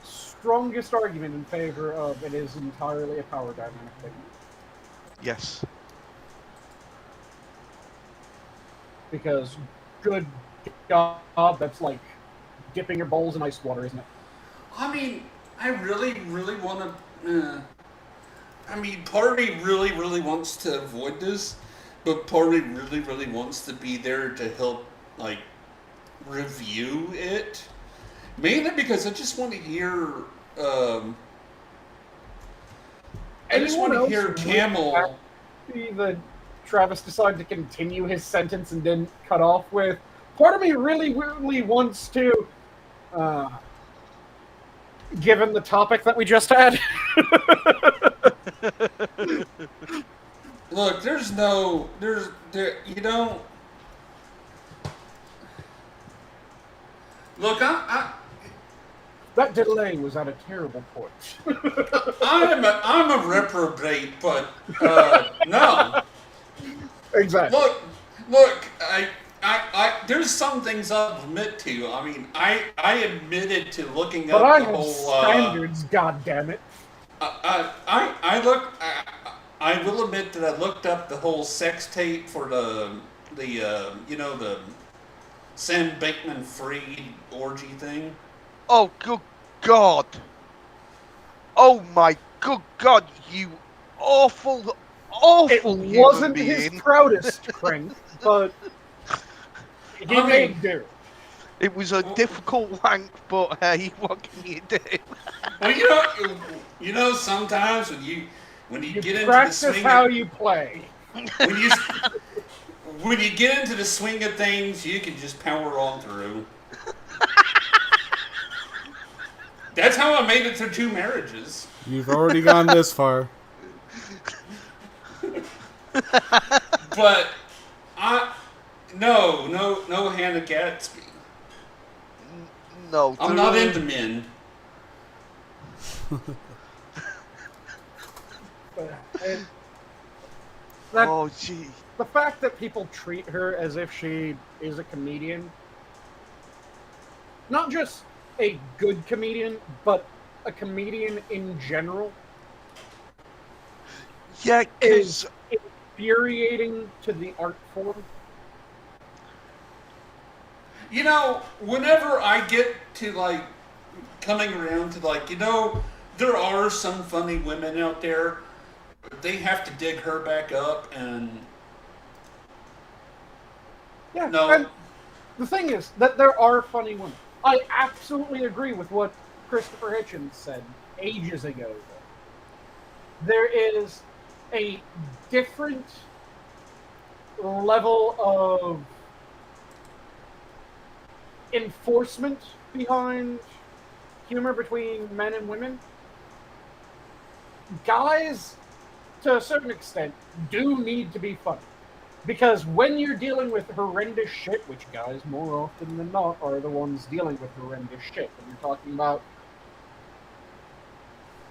strongest argument in favor of it is entirely a power dynamic thing. Yes. Because, good God, that's like dipping your bowls in ice water, isn't it? I mean, I really, really want to. I mean, part of me really, really wants to avoid this, but part of me really, really wants to be there to help, like, review it. Mainly because I just want to hear. I just want to hear Camel. That Travis decided to continue his sentence and didn't cut off with. Part of me really, really wants to. Given the topic that we just had. Look, you don't. Look, That delay was at a terrible point. I'm a reprobate, but no. Exactly. Look, there's some things I'll admit to. I mean, I admitted to looking up But the I have whole. standards, goddammit. I will admit that I looked up the whole sex tape for the Sam Bankman-Fried orgy thing. Oh, good God. Oh, my good God, you awful, awful It wasn't human his being. proudest strength, but he made do. It was a difficult wank, but hey, what can you do? Well, you know, sometimes when you get into the practice swing how you play. when you get into the swing of things, you can just power on through. That's how I made it through 2 marriages. You've already gone this far. But no Hannah Gatsby. No, I'm not into men. Oh, gee. The fact that people treat her as if she is a comedian, not just a good comedian, but a comedian in general, Yeah, is infuriating to the art form. You know, whenever I get to, like, coming around to, like, there are some funny women out there, but they have to dig her back up, and... Yeah, No. and the thing is that there are funny women. I absolutely agree with what Christopher Hitchens said ages ago. There is a different level of enforcement behind humor between men and women. Guys, to a certain extent, do need to be funny. Because when you're dealing with horrendous shit, which guys more often than not are the ones dealing with horrendous shit, when you're talking about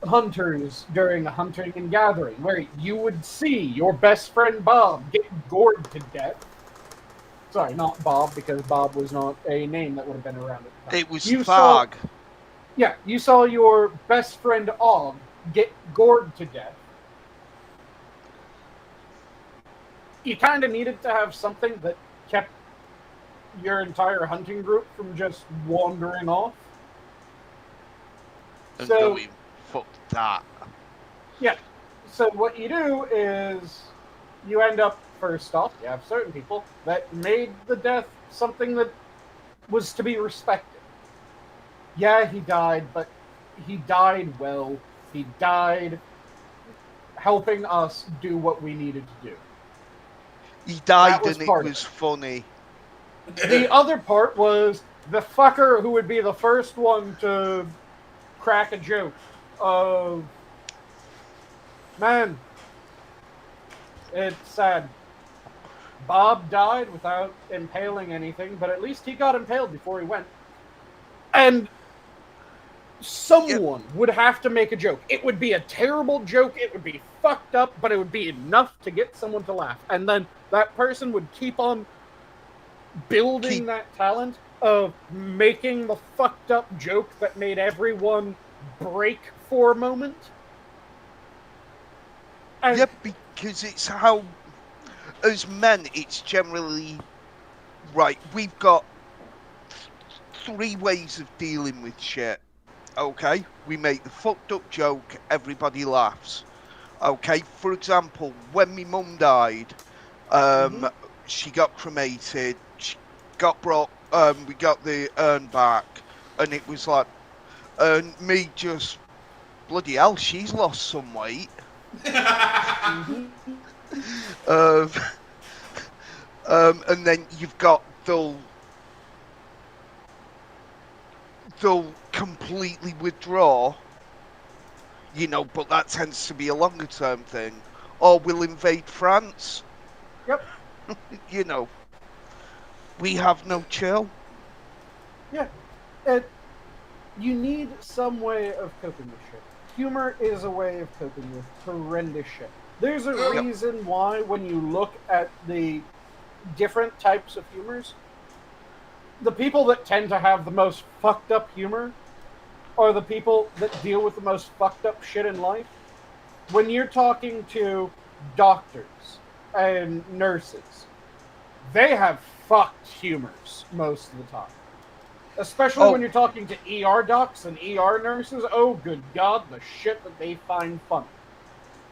hunters during a hunting and gathering, where you would see your best friend Bob get gored to death. Sorry, not Bob, because Bob was not a name that would have been around at the time. It was Fog. Yeah, you saw your best friend Og get gored to death. You kind of needed to have something that kept your entire hunting group from just wandering off. And So- going, fuck that. Yeah. So what you do is you end up, first off, you have certain people that made the death something that was to be respected. Yeah, he died, but he died well. He died helping us do what we needed to do. He died That was and it part of was funny. The other part was the fucker who would be the first one to crack a joke of, man, it's sad. Bob died without impaling anything, but at least he got impaled before he went. And someone would have to make a joke. It would be a terrible joke. It would be fucked up, but it would be enough to get someone to laugh. And then that person would keep on building that talent of making the fucked up joke that made everyone break for a moment. And Yeah, because it's how, as men, it's generally, right, we've got 3 ways of dealing with shit. Okay, we make the fucked up joke, everybody laughs. Okay, for example, when my mum died, she got cremated, she got brought, we got the urn back, and it was like, me just, bloody hell, she's lost some weight. And then you've got they'll completely withdraw, you know, but that tends to be a longer term thing. Or we'll invade France. Yep. You know, we have no chill. Yeah. You need some way of coping with shit. Humor is a way of coping with horrendous shit. There's a reason why when you look at the different types of humors, the people that tend to have the most fucked up humor are the people that deal with the most fucked up shit in life. When you're talking to doctors and nurses, they have fucked humors most of the time. Especially when you're talking to ER docs and ER nurses. Oh, good God, the shit that they find funny.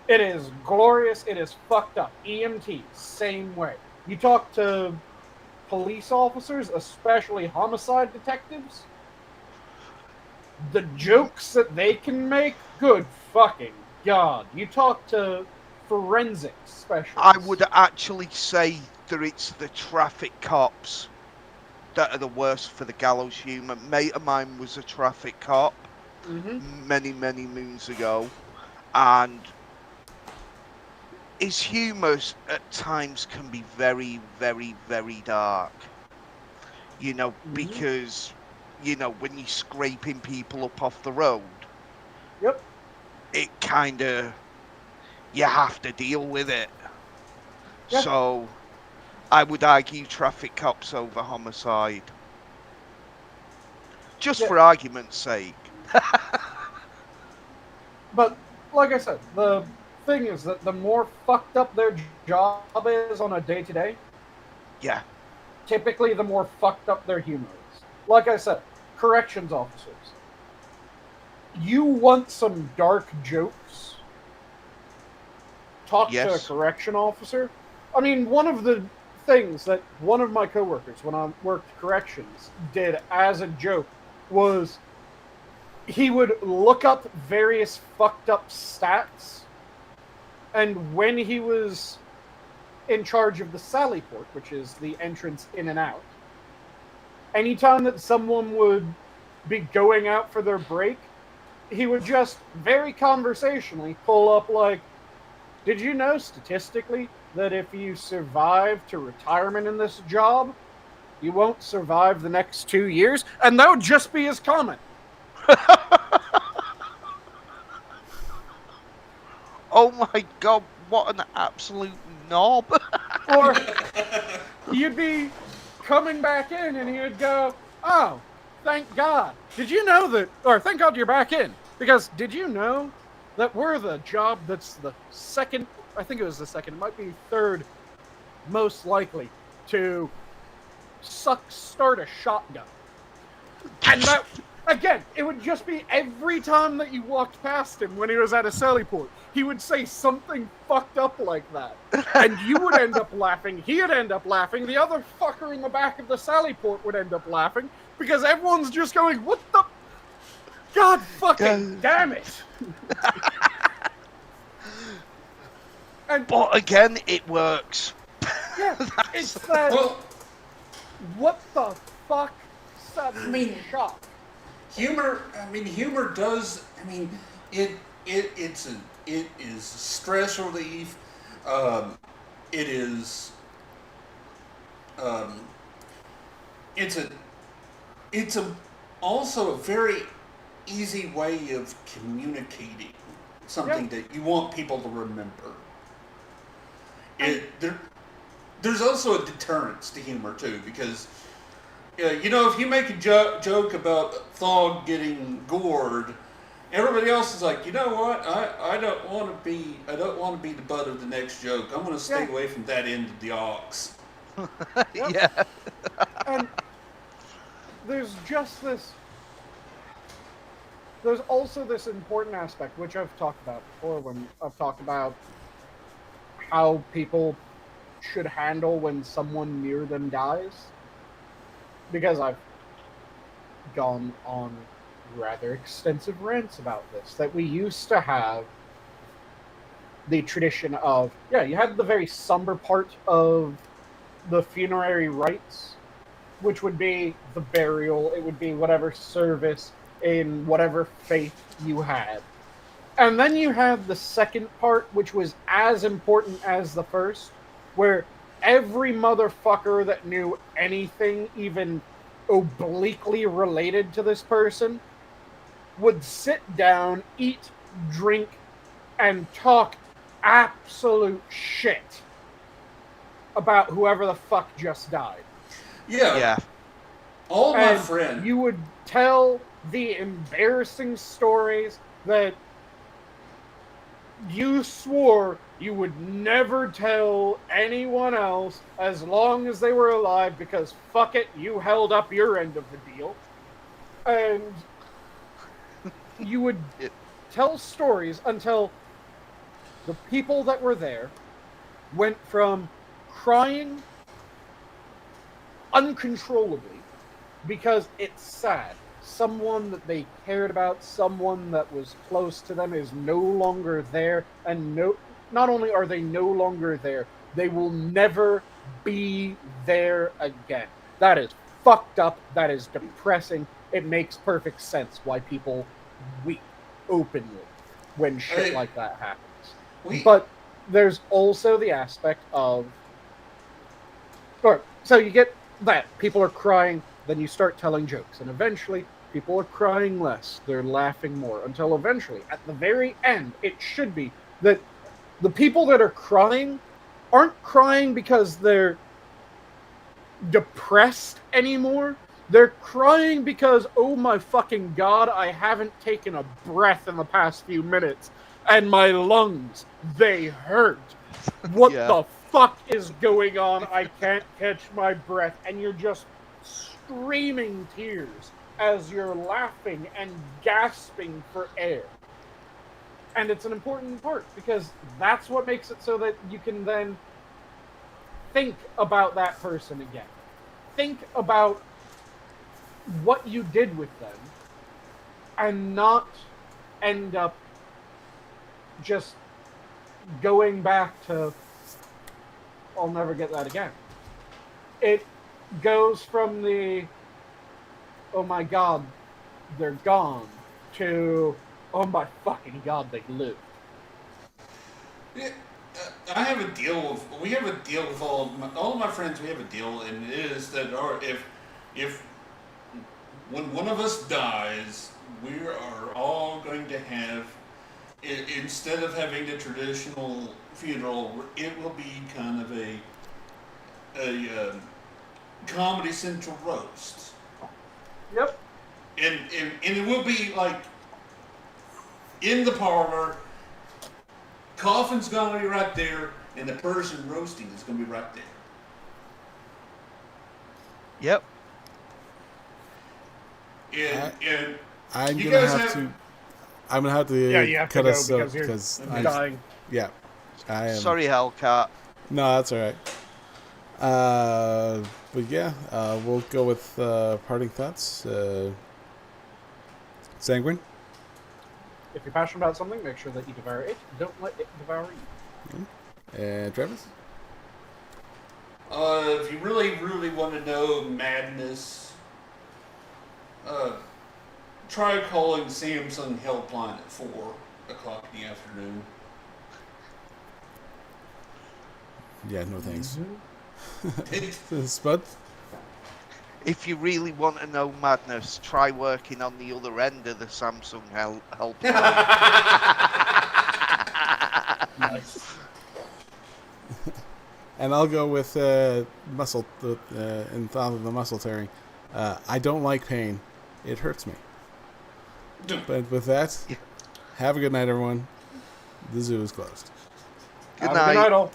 It is glorious. It is fucked up. EMTs, same way. You talk to police officers, especially homicide detectives, the jokes that they can make, good fucking God. You talk to forensics specialists. I would actually say that it's the traffic cops that are the worst for the gallows humour. A mate of mine was a traffic cop many, many moons ago, and his humour at times can be very, very, very dark. You know, because, you know, when you're scraping people up off the road, it kind of, you have to deal with it. Yeah. So, I would argue traffic cops over homicide. Just for argument's sake. But, like I said, the thing is that the more fucked up their job is on a day-to-day, typically the more fucked up their humor is. Like I said, corrections officers. You want some dark jokes? Talk to a correction officer? I mean, one of the things that one of my coworkers, when I worked corrections, did as a joke was he would look up various fucked up stats, and when he was in charge of the sally port, which is the entrance in and out, anytime that someone would be going out for their break, he would just very conversationally pull up like, did you know statistically that if you survive to retirement in this job, you won't survive the next 2 years? And that would just be his comment. Oh my God, what an absolute knob. Or you'd be coming back in and he would go, oh, thank God. Did you know that, or thank God you're back in, because did you know that we're the job that's the second, I think it was the second, it might be third most likely to start a shotgun. And that, again, it would just be every time that you walked past him when he was at a sally port, he would say something fucked up like that. And you would end up laughing, he'd end up laughing, the other fucker in the back of the sally port would end up laughing, because everyone's just going, what the... God fucking damn it! But again, it works. Yeah, it's that... what the fuck? Sudden shock. Humor does, it is stress relief. It is, it's also a very easy way of communicating something that you want people to remember. There's also a deterrence to humor too, because you know, if you make a joke about Thog getting gored, everybody else is like, you know what? I don't want to be the butt of the next joke. I'm going to stay away from that end of the ox. Yeah. And there's just this. There's also this important aspect, which I've talked about before, when I've talked about how people should handle when someone near them dies. Because I've gone on rather extensive rants about this, that we used to have the tradition of, you had the very somber part of the funerary rites, which would be the burial, it would be whatever service in whatever faith you had. And then you had the second part, which was as important as the first, where every motherfucker that knew anything even obliquely related to this person would sit down, eat, drink, and talk absolute shit about whoever the fuck just died. Yeah. All my friends. You would tell the embarrassing stories that you swore you would never tell anyone else as long as they were alive, because fuck it, you held up your end of the deal. And you would tell stories until the people that were there went from crying uncontrollably because it's sad. Someone that they cared about, someone that was close to them, is no longer there, and not only are they no longer there, they will never be there again. That is fucked up. That is depressing. It makes perfect sense why people weep openly when shit like that happens. But there's also the aspect of... So you get that. People are crying, then you start telling jokes, and eventually people are crying less. They're laughing more, until eventually, at the very end, it should be that the people that are crying aren't crying because they're depressed anymore. They're crying because, oh my fucking god, I haven't taken a breath in the past few minutes, and my lungs, they hurt. What the fuck is going on? I can't catch my breath. And you're just screaming tears as you're laughing and gasping for air. And it's an important part, because that's what makes it so that you can then think about that person again. Think about what you did with them, and not end up just going back to, I'll never get that again. It goes from the, oh my god, they're gone, to, oh my fucking god, they lived. Yeah, I have a deal we have a deal with all of my friends. We have a deal, and it is that if when one of us dies, we are all going to have, instead of having the traditional funeral, it will be kind of a Comedy Central roast. Yep. And it will be like in the parlor, coffin's gonna be right there, and the person roasting is gonna be right there. Yep. And I'm you gonna guys have to you have cut to us go up because I dying. yeah, I am. Sorry, Hellcat. No, that's all right. But yeah, we'll go with parting thoughts. Sanguine. If you're passionate about something, make sure that you devour it. Don't let it devour you. And Travis. if you really, really want to know madness, try calling Samsung helpline at 4 o'clock in the afternoon. Yeah, no thanks. Mm-hmm. Spud? if you really want to know madness, try working on the other end of the Samsung helpline. Nice. And I'll go with muscle in thought of the muscle tearing. I don't like pain. It hurts me. But with that, have a good night, everyone. The zoo is closed. Good Have a good night, all.